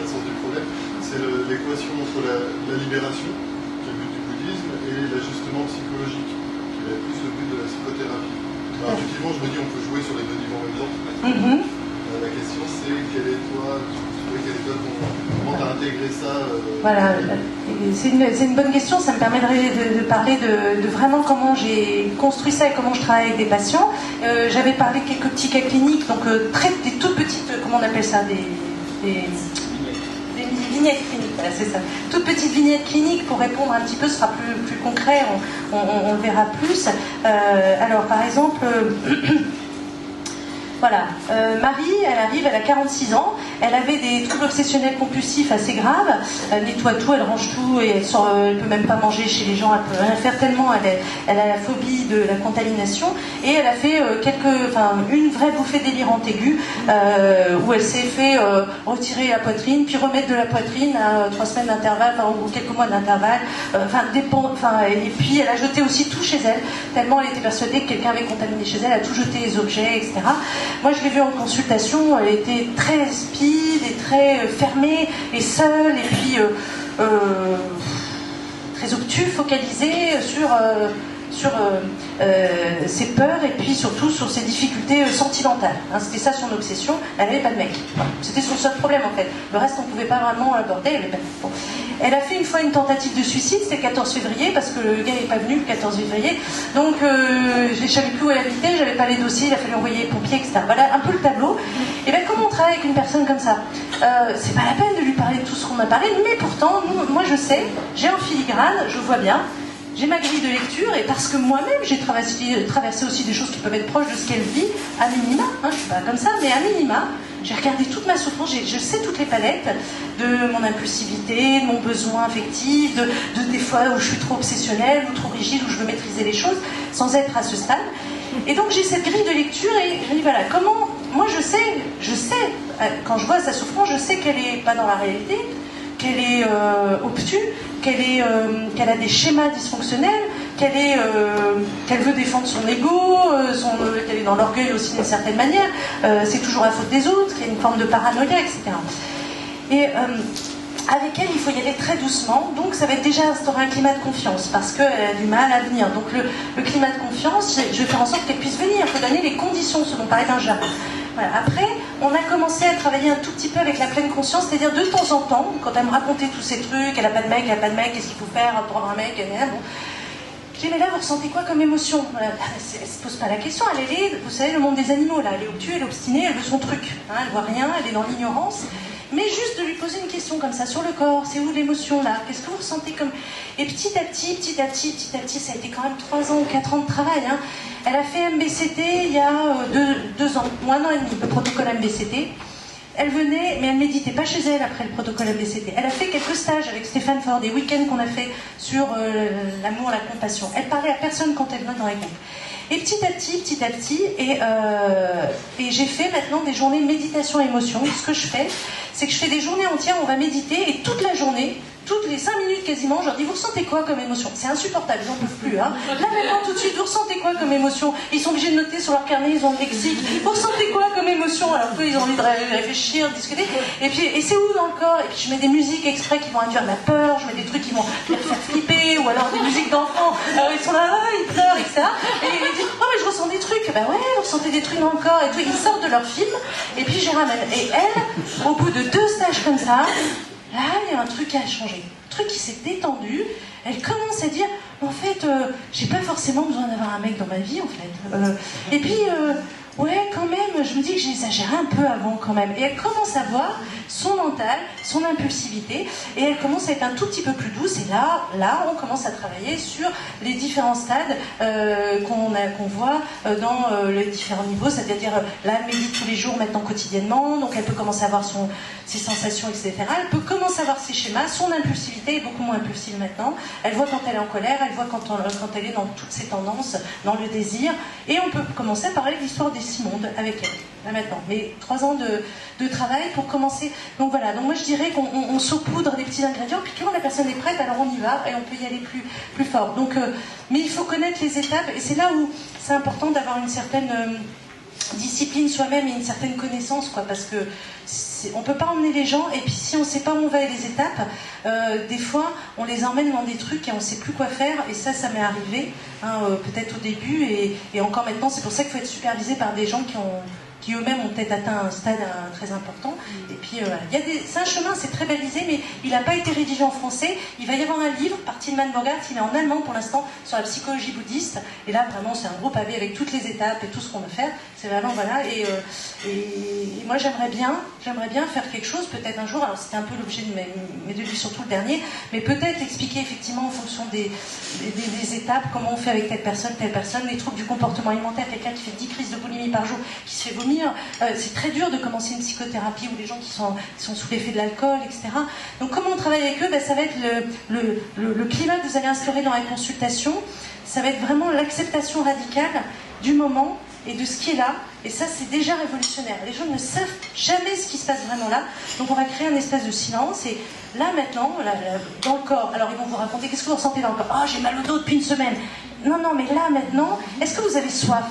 Speaker 6: la source du problème, c'est l'équation entre la libération, qui est le but du bouddhisme, et l'ajustement psychologique, qui est plus le but de la psychothérapie. Alors, effectivement, je me dis on peut jouer sur les deux niveaux en même temps. La question, c'est quel est toi comment tu as intégré ça
Speaker 2: Voilà, c'est une bonne question, ça me permettrait de parler de vraiment comment j'ai construit ça et comment je travaille avec des patients. J'avais parlé de quelques petits cas cliniques, donc des toutes petites, comment on appelle ça, des vignettes cliniques, voilà, c'est ça. Toutes petites vignettes cliniques pour répondre un petit peu, ce sera plus concret, on le verra plus. Alors par exemple... Voilà, Marie, elle arrive, elle a 46 ans, elle avait des troubles obsessionnels compulsifs assez graves, elle nettoie tout, elle range tout, et elle peut même pas manger chez les gens, elle peut rien faire tellement, elle a la phobie de la contamination, et elle a fait une vraie bouffée délirante aiguë, où elle s'est fait retirer la poitrine, puis remettre de la poitrine à 3 semaines d'intervalle, ou quelques mois d'intervalle, et puis elle a jeté aussi tout chez elle, tellement elle était persuadée que quelqu'un avait contaminé chez elle, elle a tout jeté, les objets, etc. Moi, je l'ai vue en consultation, elle était très speed et très fermée et seule, et puis très obtuse, focalisée sur ses peurs et puis surtout sur ses difficultés sentimentales. Hein, c'était ça son obsession, elle n'avait pas de mec. C'était son seul problème en fait. Le reste, on ne pouvait pas vraiment l'aborder. Bon. Elle a fait une fois une tentative de suicide, c'était le 14 février, parce que le gars n'est pas venu le 14 février. Donc, je ne savais plus où elle habitait, j'avais pas les dossiers, il a fallu envoyer les pompiers, etc. Voilà un peu le tableau. Et bien, comment on travaille avec une personne comme ça ? C'est pas la peine de lui parler de tout ce qu'on a parlé, mais pourtant, moi je sais, j'ai un filigrane, je vois bien. J'ai ma grille de lecture, et parce que moi-même j'ai traversé aussi des choses qui peuvent être proches de ce qu'elle vit, à minima, hein, je suis pas comme ça, mais à minima, j'ai regardé toute ma souffrance, je sais toutes les palettes de mon impulsivité, de mon besoin affectif, de des fois où je suis trop obsessionnelle, ou trop rigide, où je veux maîtriser les choses, sans être à ce stade. Et donc j'ai cette grille de lecture, et je me dis voilà, comment, moi je sais, quand je vois sa souffrance, je sais qu'elle est pas dans la réalité, qu'elle est obtuse, qu'elle a des schémas dysfonctionnels, qu'elle veut défendre son ego, qu'elle est dans l'orgueil aussi d'une certaine manière, c'est toujours la faute des autres, qu'il y a une forme de paranoïa, etc. Et avec elle, il faut y aller très doucement, donc ça va être déjà instaurer un climat de confiance, parce qu'elle a du mal à venir. Donc le climat de confiance, je vais faire en sorte qu'elle puisse venir, il faut donner les conditions, ce dont parlait Benjamin. Voilà. Après, on a commencé à travailler un tout petit peu avec la pleine conscience, c'est-à-dire de temps en temps, quand elle me racontait tous ces trucs, elle n'a pas de mec, qu'est-ce qu'il faut faire pour avoir un mec, bon. Je dis, mais là, vous ressentez quoi comme émotion ? Voilà. Elle ne se pose pas la question, elle est, vous savez, le monde des animaux, là, elle est obtuse, elle est obstinée, elle veut son truc, hein, elle voit rien, elle est dans l'ignorance. Mais juste de lui poser une question comme ça sur le corps, c'est où l'émotion là ? Qu'est-ce que vous ressentez comme... Et petit à petit, ça a été quand même 3 ans ou 4 ans de travail. Hein. Elle a fait MBCT il y a 2 ans, ou 1 an et demi, le protocole MBCT. Elle venait, mais elle ne méditait pas chez elle après le protocole MBCT. Elle a fait quelques stages avec Stéphane Ford, des week-ends qu'on a fait sur l'amour, la compassion. Elle parlait à personne quand elle venait dans les groupes. Et petit à petit, et j'ai fait maintenant des journées méditation émotion. Ce que je fais, c'est que je fais des journées entières où on va méditer, et toute la journée, toutes les 5 minutes quasiment, je leur dis, vous ressentez quoi comme émotion? C'est insupportable, ils n'en peuvent plus. Hein. Là maintenant, tout de suite, vous ressentez quoi comme émotion? Ils sont obligés de noter sur leur carnet, ils ont le lexique. Vous ressentez quoi comme émotion? Alors qu'ils ont envie de réfléchir, de discuter. Et c'est où dans le corps? Et puis je mets des musiques exprès qui vont induire la peur, je mets des trucs qui vont les faire flipper, ou alors des musiques d'enfants. Alors ils sont là, ils pleurent, etc. Et ils disent, oh mais je ressens des trucs. Ben ouais, vous ressentez des trucs dans le corps et tout. Ils sortent de leur film, et puis je les ramène. Et elle, au bout de 2 stages comme ça, là, il y a un truc qui a changé. Un truc qui s'est détendu. Elle commence à dire, en fait, j'ai pas forcément besoin d'avoir un mec dans ma vie, en fait. Et puis, ouais, quand même, je me dis que j'exagérais un peu avant, quand même. Et elle commence à voir son mental, son impulsivité, et elle commence à être un tout petit peu plus douce. Et là, on commence à travailler sur les différents stades qu'on voit dans les différents niveaux. C'est-à-dire, là, elle médite tous les jours, maintenant quotidiennement, donc elle peut commencer à voir ses sensations, etc. Elle peut commencer à voir ses schémas. Son impulsivité est beaucoup moins impulsive maintenant. Elle voit quand elle est en colère, elle voit quand elle est dans toutes ses tendances, dans le désir. Et on peut commencer à parler de l'histoire des 6 mondes avec elle, là maintenant. Mais 3 ans de travail pour commencer. Donc voilà, donc moi je dirais qu'on saupoudre des petits ingrédients, puis quand la personne est prête, alors on y va et on peut y aller plus fort. Donc, mais il faut connaître les étapes, et c'est là où c'est important d'avoir une certaine discipline soi-même et une certaine connaissance, quoi, parce que on ne peut pas emmener les gens, et puis si on ne sait pas où on va et les étapes, des fois on les emmène dans des trucs et on ne sait plus quoi faire, et ça m'est arrivé, hein, peut-être au début, et encore maintenant. C'est pour ça qu'il faut être supervisé par des gens qui eux-mêmes ont peut-être atteint un stade très important. Et puis, c'est un chemin, c'est très balisé, mais il n'a pas été rédigé en français. Il va y avoir un livre par Tilman Bogart, il est en allemand pour l'instant, sur la psychologie bouddhiste. Et là, vraiment, c'est un gros pavé avec toutes les étapes et tout ce qu'on veut faire. C'est vraiment, voilà. Et moi, j'aimerais bien faire quelque chose, peut-être un jour. Alors, c'était un peu l'objet de mes 2 livres, surtout le dernier, mais peut-être expliquer effectivement en fonction des étapes, comment on fait avec telle personne, les troubles du comportement alimentaire, quelqu'un qui fait 10 crises de boulimie par jour, qui se fait vomir. C'est très dur de commencer une psychothérapie, ou les gens qui sont sous l'effet de l'alcool, etc. Donc comment on travaille avec eux? Ça va être le climat que vous allez instaurer dans la consultation. Ça va être vraiment l'acceptation radicale du moment et de ce qui est là. Et ça, c'est déjà révolutionnaire. Les gens ne savent jamais ce qui se passe vraiment là. Donc on va créer un espèce de silence. Et là maintenant, dans le corps, alors ils vont vous raconter, qu'est-ce que vous ressentez dans le corps? Oh, j'ai mal au dos depuis 1 semaine. Non, mais là maintenant, est-ce que vous avez soif?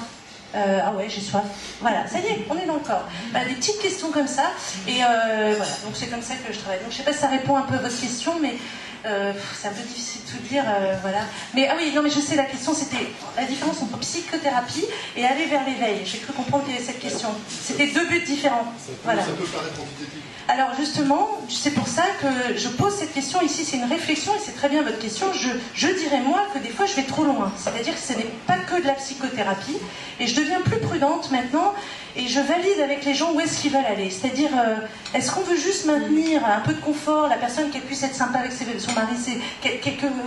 Speaker 2: Ah ouais, j'ai soif. Voilà, ça y est, on est dans le corps. Des petites questions comme ça, et voilà, donc c'est comme ça que je travaille. Donc je sais pas si ça répond un peu à votre question, mais c'est un peu difficile de tout dire, voilà. Mais ah oui, non, mais je sais, la question c'était la différence entre psychothérapie et aller vers l'éveil. J'ai cru comprendre qu'il y avait cette question. C'était 2 buts différents. Voilà.
Speaker 6: Ça peut paraître antithétique.
Speaker 2: Alors justement, c'est pour ça que je pose cette question ici, c'est une réflexion, et c'est très bien votre question. Je dirais moi que des fois je vais trop loin, c'est-à-dire que ce n'est pas que de la psychothérapie, et je deviens plus prudente maintenant, et je valide avec les gens où est-ce qu'ils veulent aller. C'est-à-dire, est-ce qu'on veut juste maintenir un peu de confort, la personne qu'elle puisse être sympa avec son mari,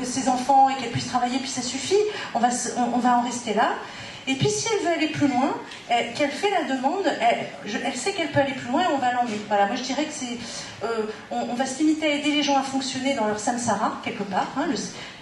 Speaker 2: ses enfants, et qu'elle puisse travailler, puis ça suffit, on va en rester là. Et puis si elle veut aller plus loin, qu'elle fait la demande, elle sait qu'elle peut aller plus loin, et on va l'emmener. Voilà, moi je dirais que c'est, on va se limiter à aider les gens à fonctionner dans leur samsara, quelque part. Hein,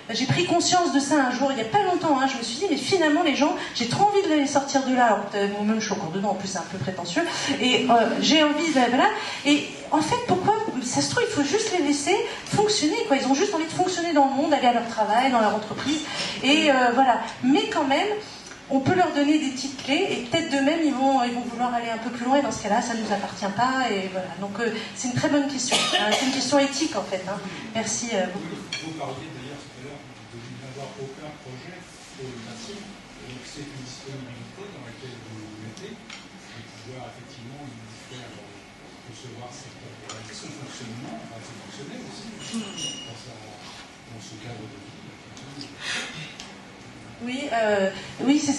Speaker 2: j'ai pris conscience de ça un jour, il n'y a pas longtemps, hein, je me suis dit, mais finalement les gens, j'ai trop envie de les sortir de là, alors moi-même je suis encore dedans, en plus c'est un peu prétentieux, et j'ai envie de... Voilà, et en fait, pourquoi? Ça se trouve, il faut juste les laisser fonctionner, quoi. Ils ont juste envie de fonctionner dans le monde, aller à leur travail, dans leur entreprise, et voilà. Mais quand même, on peut leur donner des petites clés, et peut-être d'eux-mêmes ils vont vouloir aller un peu plus loin, et dans ce cas-là ça ne nous appartient pas, et voilà. Donc c'est une très bonne question, c'est une question éthique en fait, hein. Merci beaucoup.
Speaker 7: Vous parliez d'ailleurs tout à l'heure de n'avoir aucun projet pour le métier, donc c'est une disponibilité dans laquelle vous vous mettez, de pouvoir effectivement nous faire recevoir son fonctionnement, enfin son fonctionner aussi, dans ce cadre de vie.
Speaker 2: Oui, c'est...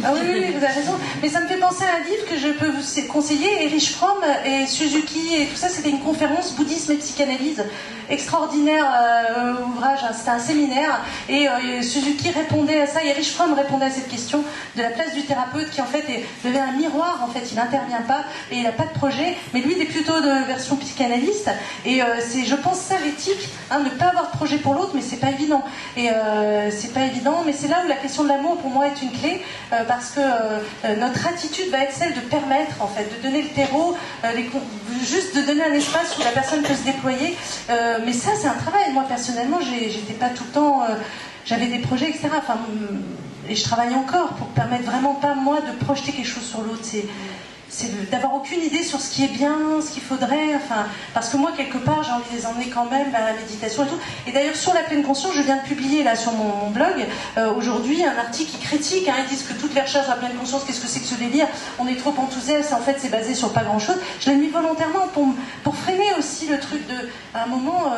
Speaker 2: Ah oui, vous avez raison. Mais ça me fait penser à un livre que je peux vous conseiller. Erich Fromm et Suzuki et tout ça, c'était une conférence bouddhisme et psychanalyse. Extraordinaire ouvrage, hein, c'était un séminaire. Et Suzuki répondait à ça, et Erich Fromm répondait à cette question de la place du thérapeute qui en fait devient un miroir, en fait. Il n'intervient pas et il n'a pas de projet. Mais lui, il est plutôt de version psychanalyste. Et c'est, je pense, ça l'éthique, hein, ne pas avoir de projet pour l'autre, mais c'est pas évident. Et c'est c'est pas évident, mais c'est là où la question de l'amour pour moi est une clé, parce que notre attitude va être celle de permettre, en fait, de donner le terreau, juste de donner un espace où la personne peut se déployer. Mais ça, c'est un travail. Moi, personnellement, j'étais pas tout le temps... j'avais des projets, etc. Enfin, et je travaille encore pour permettre vraiment pas, moi, de projeter quelque chose sur l'autre. C'est d'avoir aucune idée sur ce qui est bien, ce qu'il faudrait, enfin, parce que moi, quelque part, j'ai envie de les emmener quand même vers la méditation et tout. Et d'ailleurs, sur la pleine conscience, je viens de publier, là, sur mon blog, aujourd'hui, un article qui critique, ils disent que toutes les recherches de la pleine conscience, qu'est-ce que c'est que ce délire, on est trop enthousiaste, en fait, c'est basé sur pas grand-chose. Je l'ai mis volontairement pour freiner aussi le truc de, à un moment,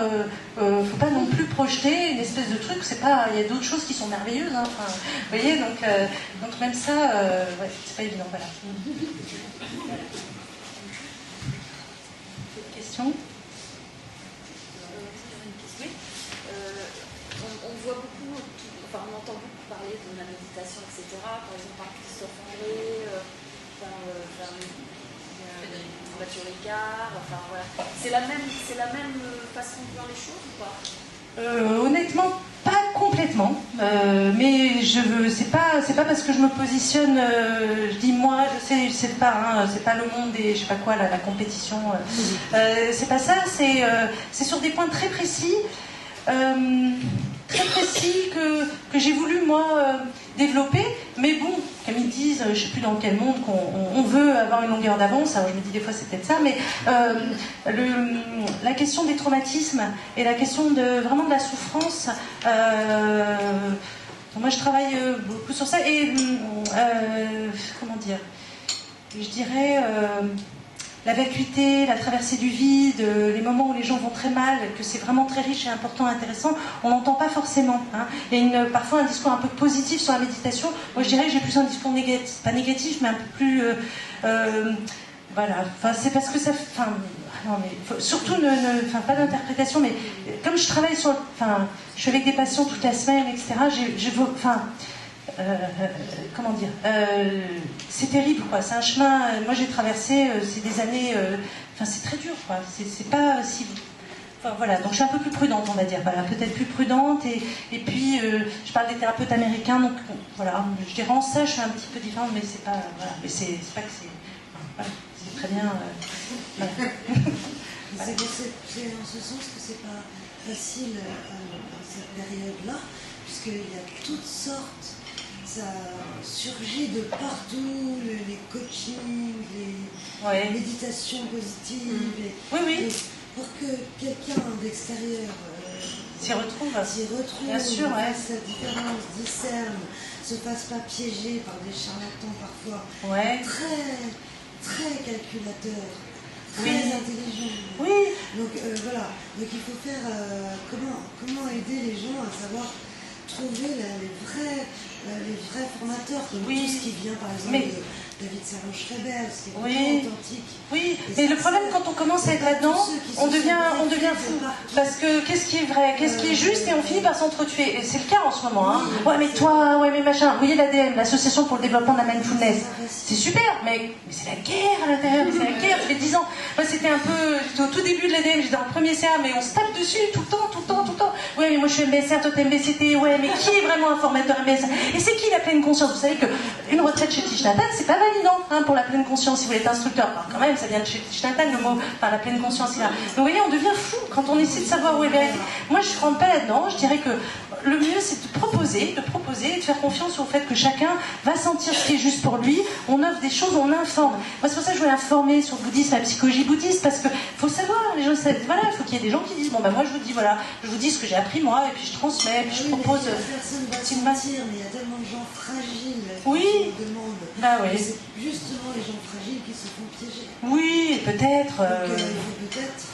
Speaker 2: faut pas non plus projeter une espèce de truc, c'est pas, il y a d'autres choses qui sont merveilleuses, hein, enfin, vous voyez, donc même ça, ouais, c'est pas évident, voilà. Question ?
Speaker 8: Oui. On voit beaucoup, enfin on entend beaucoup parler de la méditation, etc. Par exemple par Christophe André, Mathieu Ricard, enfin voilà. C'est la même façon de voir les choses ou pas ?
Speaker 2: Honnêtement, pas complètement, mais c'est pas parce que je me positionne, je dis moi, je sais, c'est pas le monde et je sais pas quoi, la compétition, c'est pas ça, c'est sur des points très précis que j'ai voulu moi développer, mais bon, comme ils disent, je sais plus dans quel monde qu'on veut avoir une longueur d'avance, alors je me dis des fois c'est peut-être ça, mais la question des traumatismes et la question vraiment de la souffrance, moi je travaille beaucoup sur ça et comment dire, je dirais la vacuité, la traversée du vide, les moments où les gens vont très mal, que c'est vraiment très riche et important, intéressant, on n'entend pas forcément. Hein. Il y a parfois un discours un peu positif sur la méditation. Moi, je dirais que j'ai plus un discours négatif, pas négatif, mais un peu plus... voilà. Enfin, c'est parce que ça... Enfin, non, mais surtout, pas d'interprétation, mais comme je travaille sur... Enfin, je suis avec des patients toute la semaine, etc., comment dire, c'est terrible quoi, c'est un chemin, moi j'ai traversé, c'est des années, c'est très dur quoi, c'est pas si... Enfin voilà, donc je suis un peu plus prudente on va dire, voilà, peut-être plus prudente et puis je parle des thérapeutes américains, donc voilà, je dirais en ça je suis un petit peu différente, mais c'est pas, voilà, mais c'est pas que c'est... Voilà, c'est très bien... Voilà.
Speaker 5: C'est en ce sens que c'est pas facile dans cette période-là, puisqu'il y a toutes sortes... Ça surgit de partout, les coachings, les méditations positives. Et pour que quelqu'un d'extérieur
Speaker 2: s'y retrouve,
Speaker 5: bien sûr, fasse la différence, discerne, se fasse pas piéger par des charlatans parfois très, très calculateurs, très intelligents. Oui. Donc voilà, donc il faut faire comment aider les gens à savoir trouver les vrais formateurs, comme tout ce qui vient par exemple de David Servan-Schreiber, ce qui est vraiment authentique.
Speaker 2: Oui, mais le problème quand on commence à être là-dedans, on devient fou. Parce que qu'est-ce qui est vrai, qu'est-ce qui est juste, et on finit par s'entretuer. Et c'est le cas en ce moment. Hein. Ouais, mais toi, ouais, mais machin. Vous voyez l'ADM, l'Association pour le développement de la mindfulness. C'est super, mais c'est la guerre à l'intérieur, c'est la guerre, ça fait 10 ans. Moi, j'étais au tout début de l'ADM, j'étais dans le premier CA, mais on se tape dessus tout le temps. Ouais, mais moi je suis MBSR, toi t'es MBCT, ouais, mais qui est vraiment un formateur MBSR? Et c'est qui la pleine conscience? Vous savez qu'une retraite chez Thich Nhat Hanh, c'est pas validant hein, pour la pleine conscience si vous voulez être instructeur. Alors quand même, ça vient de chez Thich Nhat Hanh, le mot, enfin la pleine conscience est là. Donc vous voyez, on devient fou quand on essaie de savoir où est la vérité. Moi je ne rentre pas là-dedans, je dirais que le mieux c'est de proposer, de faire confiance au fait que chacun va sentir ce qui est juste pour lui, on offre des choses, on informe. Moi c'est pour ça que je voulais informer sur le bouddhisme, la psychologie bouddhiste, parce qu'il faut savoir, les gens savent, voilà, il faut qu'il y ait des gens qui disent, bon ben moi je vous dis, voilà, je vous dis ce que j'ai appris moi, et puis je transmets, et puis je propose...
Speaker 5: Personne ne va sentir, mais il y a tellement de gens fragiles
Speaker 2: qui
Speaker 5: demandent.
Speaker 2: Bah oui.
Speaker 5: C'est justement les gens fragiles qui se font piéger.
Speaker 2: Oui, peut-être...
Speaker 5: Donc il faut peut-être...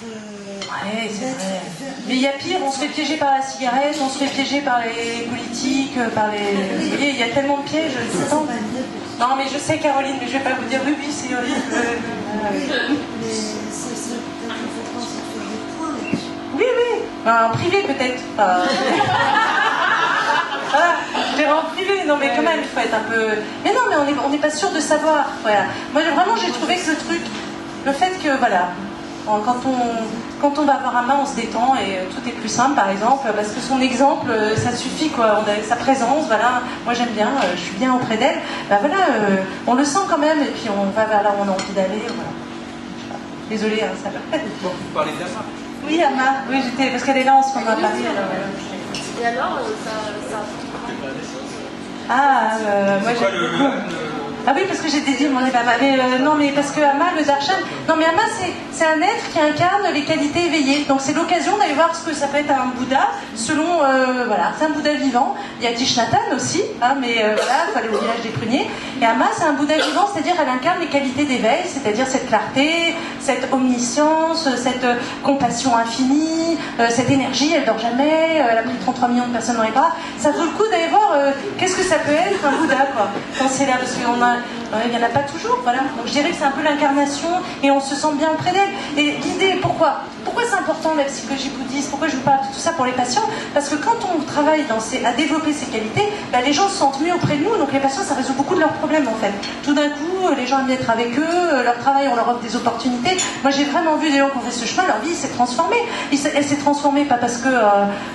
Speaker 2: ouais, c'est vrai. Mais il y a pire, on se fait piéger par la cigarette, on se fait piéger par les politiques, par les... Vous voyez, il y a tellement de pièges tout le temps. Non, mais je sais, Caroline, mais je vais pas vous dire, oui, c'est horrible.
Speaker 5: Oui, mais c'est peut-être important de faire des points là-dessus.
Speaker 2: Oui, en privé peut-être. Voilà, je dirais en privé, non mais quand même, il faut être un peu... Mais non, mais on n'est pas sûr de savoir, voilà. Moi, vraiment, j'ai trouvé que le fait que, voilà, Quand on va voir Amma, on se détend et tout est plus simple, par exemple, parce que son exemple, ça suffit, quoi. Sa présence, voilà, moi j'aime bien, je suis bien auprès d'elle. Ben voilà, on le sent quand même, et puis on va vers là où on a envie d'aller. Voilà. Désolée, hein, ça va.
Speaker 4: Bon, vous parlez d'Amma.
Speaker 2: Oui, Amma, oui, parce qu'elle est là en ce moment à Paris. Alors,
Speaker 8: et alors, ça
Speaker 2: moi j'aime beaucoup. Ah oui, parce que j'ai dit mon Amma. Mais non, mais parce que Amma, le darshan. Non, mais Amma, c'est un être qui incarne les qualités éveillées. Donc c'est l'occasion d'aller voir ce que ça peut être un Bouddha, selon. Voilà, c'est un Bouddha vivant. Il y a Tishnatan aussi, hein, mais voilà, il faut aller au village des pruniers. Et Amma, c'est un Bouddha vivant, c'est-à-dire elle incarne les qualités d'éveil, c'est-à-dire cette clarté, cette omniscience, cette compassion infinie, cette énergie, elle dort jamais, elle a pris 33 millions de personnes dans les bras. Ça vaut le coup d'aller voir qu'est-ce que ça peut être un Bouddha, quoi, quand c'est là, parce qu'on a. Il n'y en a pas toujours, voilà. Donc je dirais que c'est un peu l'incarnation et on se sent bien auprès d'elle. Et l'idée, pourquoi c'est important la psychologie bouddhiste? Pourquoi je vous parle de tout ça pour les patients? Parce que quand on travaille à développer ces qualités, les gens se sentent mieux auprès de nous, donc les patients, ça résout beaucoup de leurs problèmes en fait. Tout d'un coup, les gens aiment être avec eux, leur travail, on leur offre des opportunités. Moi j'ai vraiment vu des gens qui ont fait ce chemin, leur vie s'est transformée. Elle s'est transformée pas parce que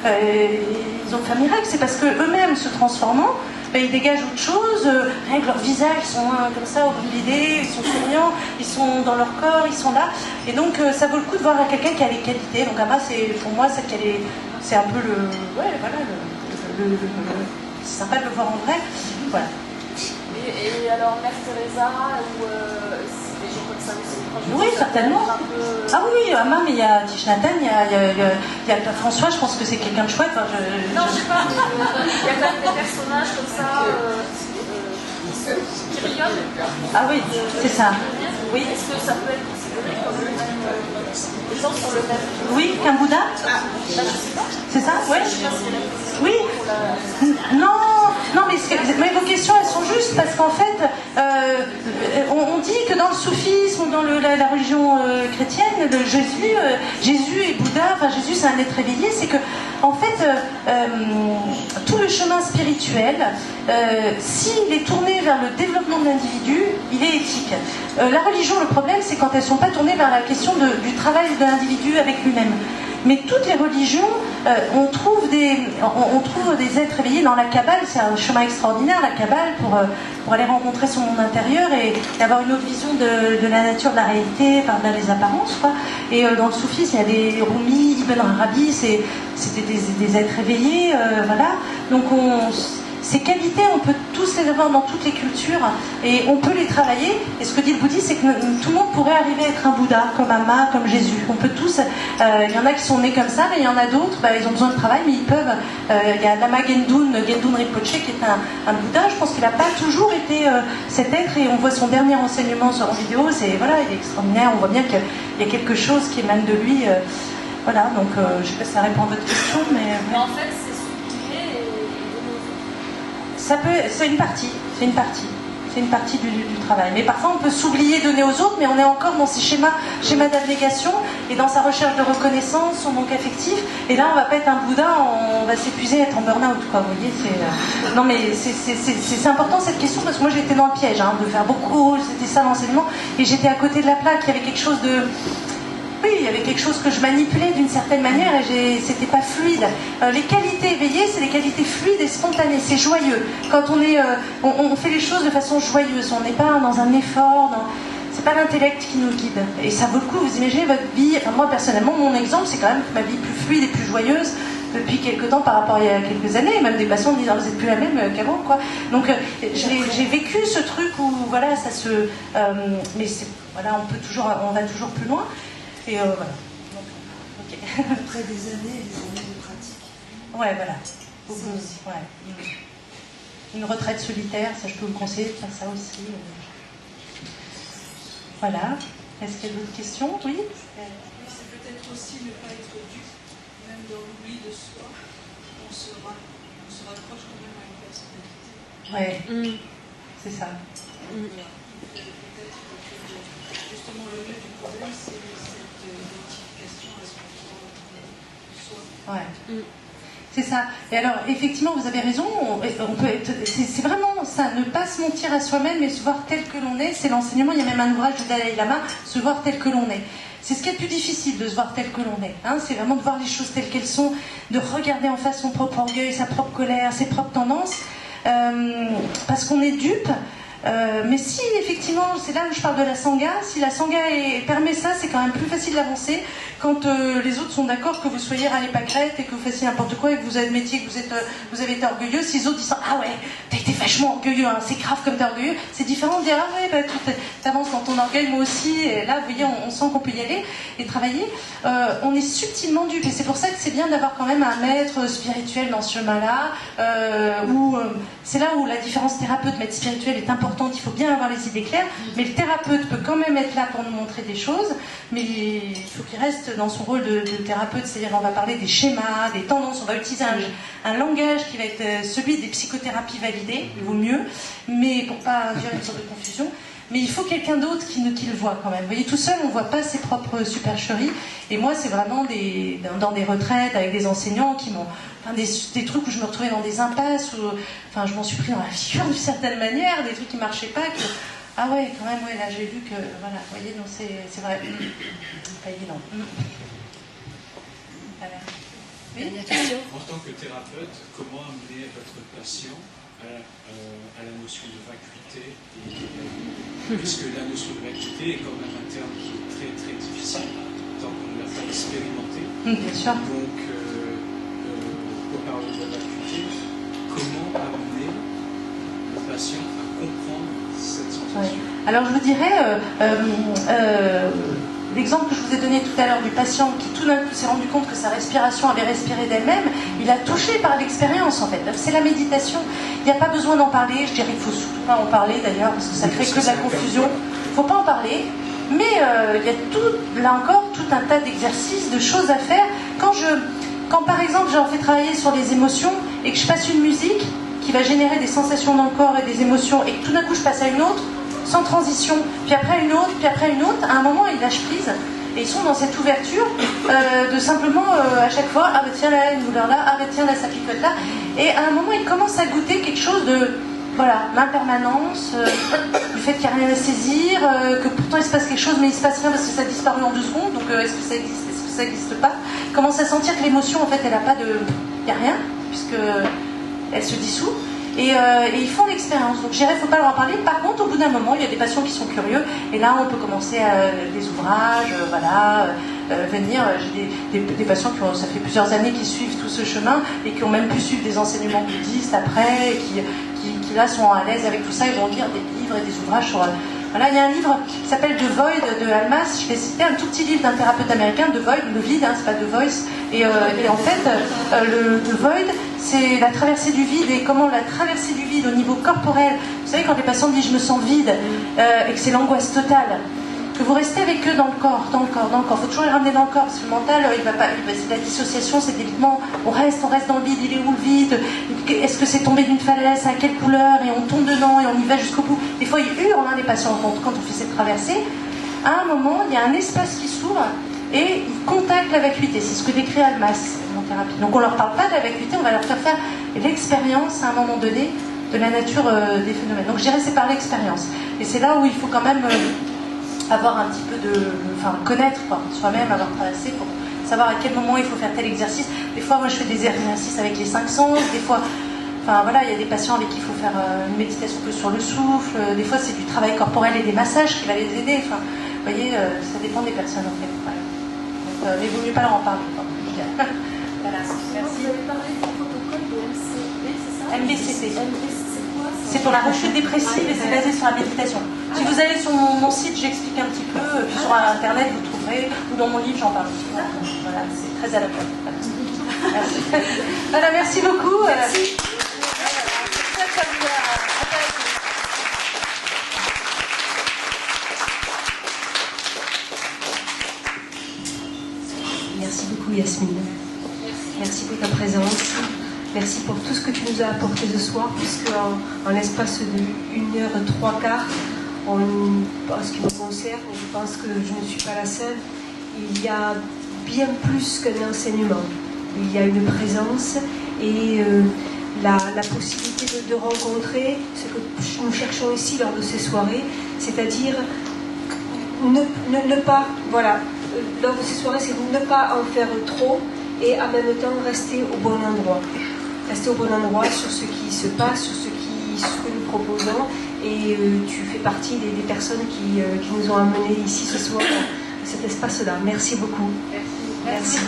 Speaker 2: ils ont fait un miracle, c'est parce qu'eux-mêmes se transformant, ils dégagent autre chose, rien que leur visage, ils sont comme ça au bout de l'idée, ils sont souriants, ils sont dans leur corps, ils sont là. Et donc ça vaut le coup de voir quelqu'un qui a les qualités. Donc Amma, pour moi, c'est un peu le... Ouais, voilà, c'est sympa de le voir en vrai. Voilà.
Speaker 8: Et alors Mère Teresa, ou des gens comme ça aussi?
Speaker 2: Oui, certainement. Ah oui, Amma, mais il y a Tishnatan, il y a François, je pense que c'est quelqu'un de chouette.
Speaker 8: Non, je sais pas, il y a quand même des personnages comme ça qui rigolent.
Speaker 2: Ah oui, c'est ça. Oui.
Speaker 8: Est-ce que ça peut être considéré comme le même... les gens sont le même?
Speaker 2: Oui, qu'un Bouddha?
Speaker 8: Je sais pas.
Speaker 2: C'est ça? Oui.
Speaker 8: Je sais pas si elle a...
Speaker 2: Oui. Non, mais vos questions, elles sont justes, parce qu'en fait, on dit que dans le soufisme ou dans la religion chrétienne, Jésus et Bouddha, enfin Jésus c'est un être éveillé, c'est que, en fait, tout le chemin spirituel, s'il est tourné vers le développement de l'individu, il est éthique. La religion, le problème, c'est quand elles ne sont pas tournées vers la question du travail de l'individu avec lui-même. Mais toutes les religions, on trouve des êtres éveillés dans la Kabbale. C'est un chemin extraordinaire, la Kabbale, pour aller rencontrer son monde intérieur et avoir une autre vision de la nature, de la réalité, par les apparences, quoi. Et dans le soufisme, il y a des Rumi, Ibn Arabi, c'était des êtres éveillés, voilà. Donc ces qualités, on peut tous les avoir dans toutes les cultures et on peut les travailler. Et ce que dit le bouddhisme, c'est que tout le monde pourrait arriver à être un Bouddha, comme Amma, comme Jésus. On peut tous. Il y en a qui sont nés comme ça, mais il y en a d'autres, ils ont besoin de travail, mais ils peuvent. Il y a Lama Gendun Rinpoche, qui est un Bouddha. Je pense qu'il n'a pas toujours été cet être, et on voit son dernier enseignement sur vidéo. Voilà, il est extraordinaire. On voit bien qu'il y a quelque chose qui émane de lui. Voilà, donc je ne sais pas si ça répond à votre question, mais
Speaker 8: en fait, c'est sublimer
Speaker 2: c'est une partie du travail. Mais parfois on peut s'oublier, donner aux autres, mais on est encore dans ces schémas d'abnégation et dans sa recherche de reconnaissance, son manque affectif. Et là, on va pas être un Bouddha, on va s'épuiser, être en burn-out, quoi. Vous voyez, non, mais c'est important cette question, parce que moi j'ai été dans le piège, de faire beaucoup. C'était ça l'enseignement, et j'étais à côté de la plaque. Il y avait quelque chose de... Oui, il y avait quelque chose que je manipulais d'une certaine manière et c'était pas fluide. Les qualités éveillées, c'est les qualités fluides et spontanées, c'est joyeux. Quand on fait les choses de façon joyeuse, on n'est pas dans un effort, c'est pas l'intellect qui nous guide. Et ça vaut le coup, vous imaginez votre vie, moi personnellement, mon exemple, c'est quand même ma vie plus fluide et plus joyeuse depuis quelques temps par rapport à il y a quelques années, et même des patients me disent vous n'êtes plus la même qu'avant, quoi. Donc j'ai vécu ce truc où voilà, ça se... mais voilà, on va toujours plus loin. Et voilà. Donc, okay.
Speaker 5: Après des années de pratique.
Speaker 2: Ouais, voilà. Une retraite solitaire, ça je peux vous conseiller de faire ça aussi. Voilà. Est-ce qu'il y a d'autres questions? Oui.
Speaker 3: C'est peut-être aussi ne pas être dupe, même dans l'oubli de soi, on se rapproche quand même à une personnalité.
Speaker 2: Ouais. C'est ça.
Speaker 3: Peut-être justement le nœud du problème, c'est cette identification à ce qu'on soi.
Speaker 2: Ouais. C'est ça. Et alors, effectivement, vous avez raison, c'est vraiment ça, ne pas se mentir à soi-même, mais se voir tel que l'on est. C'est l'enseignement, il y a même un ouvrage du Dalai Lama, se voir tel que l'on est. C'est ce qui est le plus difficile, de se voir tel que l'on est. Hein. C'est vraiment de voir les choses telles qu'elles sont, de regarder en face son propre orgueil, sa propre colère, ses propres tendances, parce qu'on est dupe. Mais si effectivement, c'est là où je parle de la sangha, si la sangha permet ça, c'est quand même plus facile d'avancer quand les autres sont d'accord que vous soyez râlé pâquerette et que vous fassiez n'importe quoi et que vous admettiez que vous avez été orgueilleux. Si les autres disent ah ouais, t'as été vachement orgueilleux, hein, c'est grave comme t'es orgueilleux, c'est différent de dire ah ouais, bah, t'avances dans ton orgueil, moi aussi, et là vous voyez, on sent qu'on peut y aller et travailler. On est subtilement dupe et c'est pour ça que c'est bien d'avoir quand même un maître spirituel dans ce chemin-là, c'est là où la différence thérapeute-maître spirituel est importante. Il faut bien avoir les idées claires, mais le thérapeute peut quand même être là pour nous montrer des choses, mais il faut qu'il reste dans son rôle de thérapeute, c'est-à-dire on va parler des schémas, des tendances, on va utiliser un langage qui va être celui des psychothérapies validées, il vaut mieux, mais pour pas induire une sorte de confusion. Mais il faut quelqu'un d'autre qui le voit quand même. Vous voyez, tout seul, on ne voit pas ses propres supercheries. Et moi, c'est vraiment dans des retraites avec des enseignants qui m'ont... Enfin, des trucs où je me retrouvais dans des impasses, où enfin, je m'en suis pris dans la figure d'une certaine manière, des trucs qui ne marchaient pas. Ah ouais, quand même, ouais, là, j'ai vu que... Voilà, vous voyez, donc c'est vrai. Pas évident. Voilà. Oui,
Speaker 7: dernière question. En tant que thérapeute, comment amener votre patient à la notion de vacuité puisque la notion de vacuité est quand même un terme qui est très très difficile tant qu'on ne l'a pas expérimenté.
Speaker 2: Bien sûr.
Speaker 7: Donc, pour parler de la vacuité, comment amener le patient à comprendre cette sensation?
Speaker 2: Ouais. Alors je vous dirais, l'exemple que je vous ai donné tout à l'heure du patient qui tout d'un coup s'est rendu compte que sa respiration avait respiré d'elle-même, il a touché par l'expérience en fait. C'est la méditation. Il n'y a pas besoin d'en parler. Je dirais qu'il ne faut surtout pas en parler d'ailleurs parce que ça crée que de la confusion. Il ne faut pas en parler. Mais il y a là encore tout un tas d'exercices, de choses à faire. Quand par exemple j'en fais travailler sur les émotions et que je passe une musique qui va générer des sensations dans le corps et des émotions et que tout d'un coup je passe à une autre, sans transition, puis après une autre, puis après une autre, à un moment ils lâchent prise et ils sont dans cette ouverture de simplement à chaque fois, ah bah tiens là, une douleur là, ah bah tiens là, ça picote là, et à un moment ils commencent à goûter quelque chose de, voilà, l'impermanence, du fait qu'il n'y a rien à saisir, que pourtant il se passe quelque chose mais il se passe rien parce que ça a disparu en 2 secondes, donc est-ce que ça existe, est-ce que ça n'existe pas, ils commencent à sentir que l'émotion en fait elle n'a pas de, il n'y a rien, puisque elle se dissout. Et ils font l'expérience. Donc je dirais, il ne faut pas leur en parler. Par contre, au bout d'un moment, il y a des patients qui sont curieux. Et là, on peut commencer à des ouvrages, venir. J'ai des patients ça fait plusieurs années qu'ils suivent tout ce chemin et qui ont même pu suivre des enseignements bouddhistes après, et qui là sont à l'aise avec tout ça. Ils vont lire des livres et des ouvrages sur... Voilà, il y a un livre qui s'appelle The Void de Almas. Je vais citer un tout petit livre d'un thérapeute américain, The Void, le vide, hein, c'est pas The Voice. Et en fait, le The Void, c'est la traversée du vide et comment la traversée du vide au niveau corporel. Vous savez, quand les patients disent je me sens vide et que c'est l'angoisse totale, que vous restez avec eux dans le corps. Il faut toujours les ramener dans le corps parce que le mental, c'est la dissociation, c'est l'évitement. On reste dans le vide. Il est où le vide? Est-ce que c'est tombé d'une falaise? À quelle couleur? Et on tombe dedans et on y va jusqu'au bout. Des fois, ils hurlent, les patients, quand on fait cette traversée. À un moment, il y a un espace qui s'ouvre et ils contactent la vacuité. C'est ce que décrit Almas en thérapie. Donc on ne leur parle pas de la vacuité, on va leur faire l'expérience à un moment donné de la nature des phénomènes. Donc je dirais c'est par l'expérience. Et c'est là où il faut quand même avoir un petit peu connaître soi-même, avoir traversé pour savoir à quel moment il faut faire tel exercice. Des fois, moi je fais des exercices avec les 5 sens, des fois, il y a des patients avec qui il faut faire une méditation que sur le souffle, des fois c'est du travail corporel et des massages qui va les aider. Vous voyez, ça dépend des personnes en fait. Voilà. Donc, mais il vaut mieux pas leur en parler. Voilà, merci.
Speaker 8: Vous avez parlé du protocole de MCB, c'est ça?
Speaker 2: MBCT. C'est
Speaker 8: C'est
Speaker 2: pour la rechute dépressive et c'est basé sur la méditation. Si vous allez sur mon site, j'explique un petit peu, puis sur internet vous trouverez, ou dans mon livre j'en parle aussi. Voilà, c'est très à la fois. Merci. Voilà, merci beaucoup. Merci.
Speaker 1: Merci beaucoup Yasmine. Merci pour ta présence. Merci pour tout ce que tu nous as apporté ce soir, puisque en l'espace de 1h03, en ce qui me concerne, je pense que je ne suis pas la seule, il y a bien plus qu'un enseignement. Il y a une présence et la possibilité de rencontrer ce que nous cherchons ici lors de ces soirées, c'est-à-dire ne pas, voilà, lors de ces soirées, c'est ne pas en faire trop et en même temps rester au bon endroit. Rester au bon endroit sur ce qui se passe, sur ce que nous proposons, et tu fais partie des personnes qui nous ont amenés ici ce soir à cet espace-là. Merci beaucoup.
Speaker 3: Merci.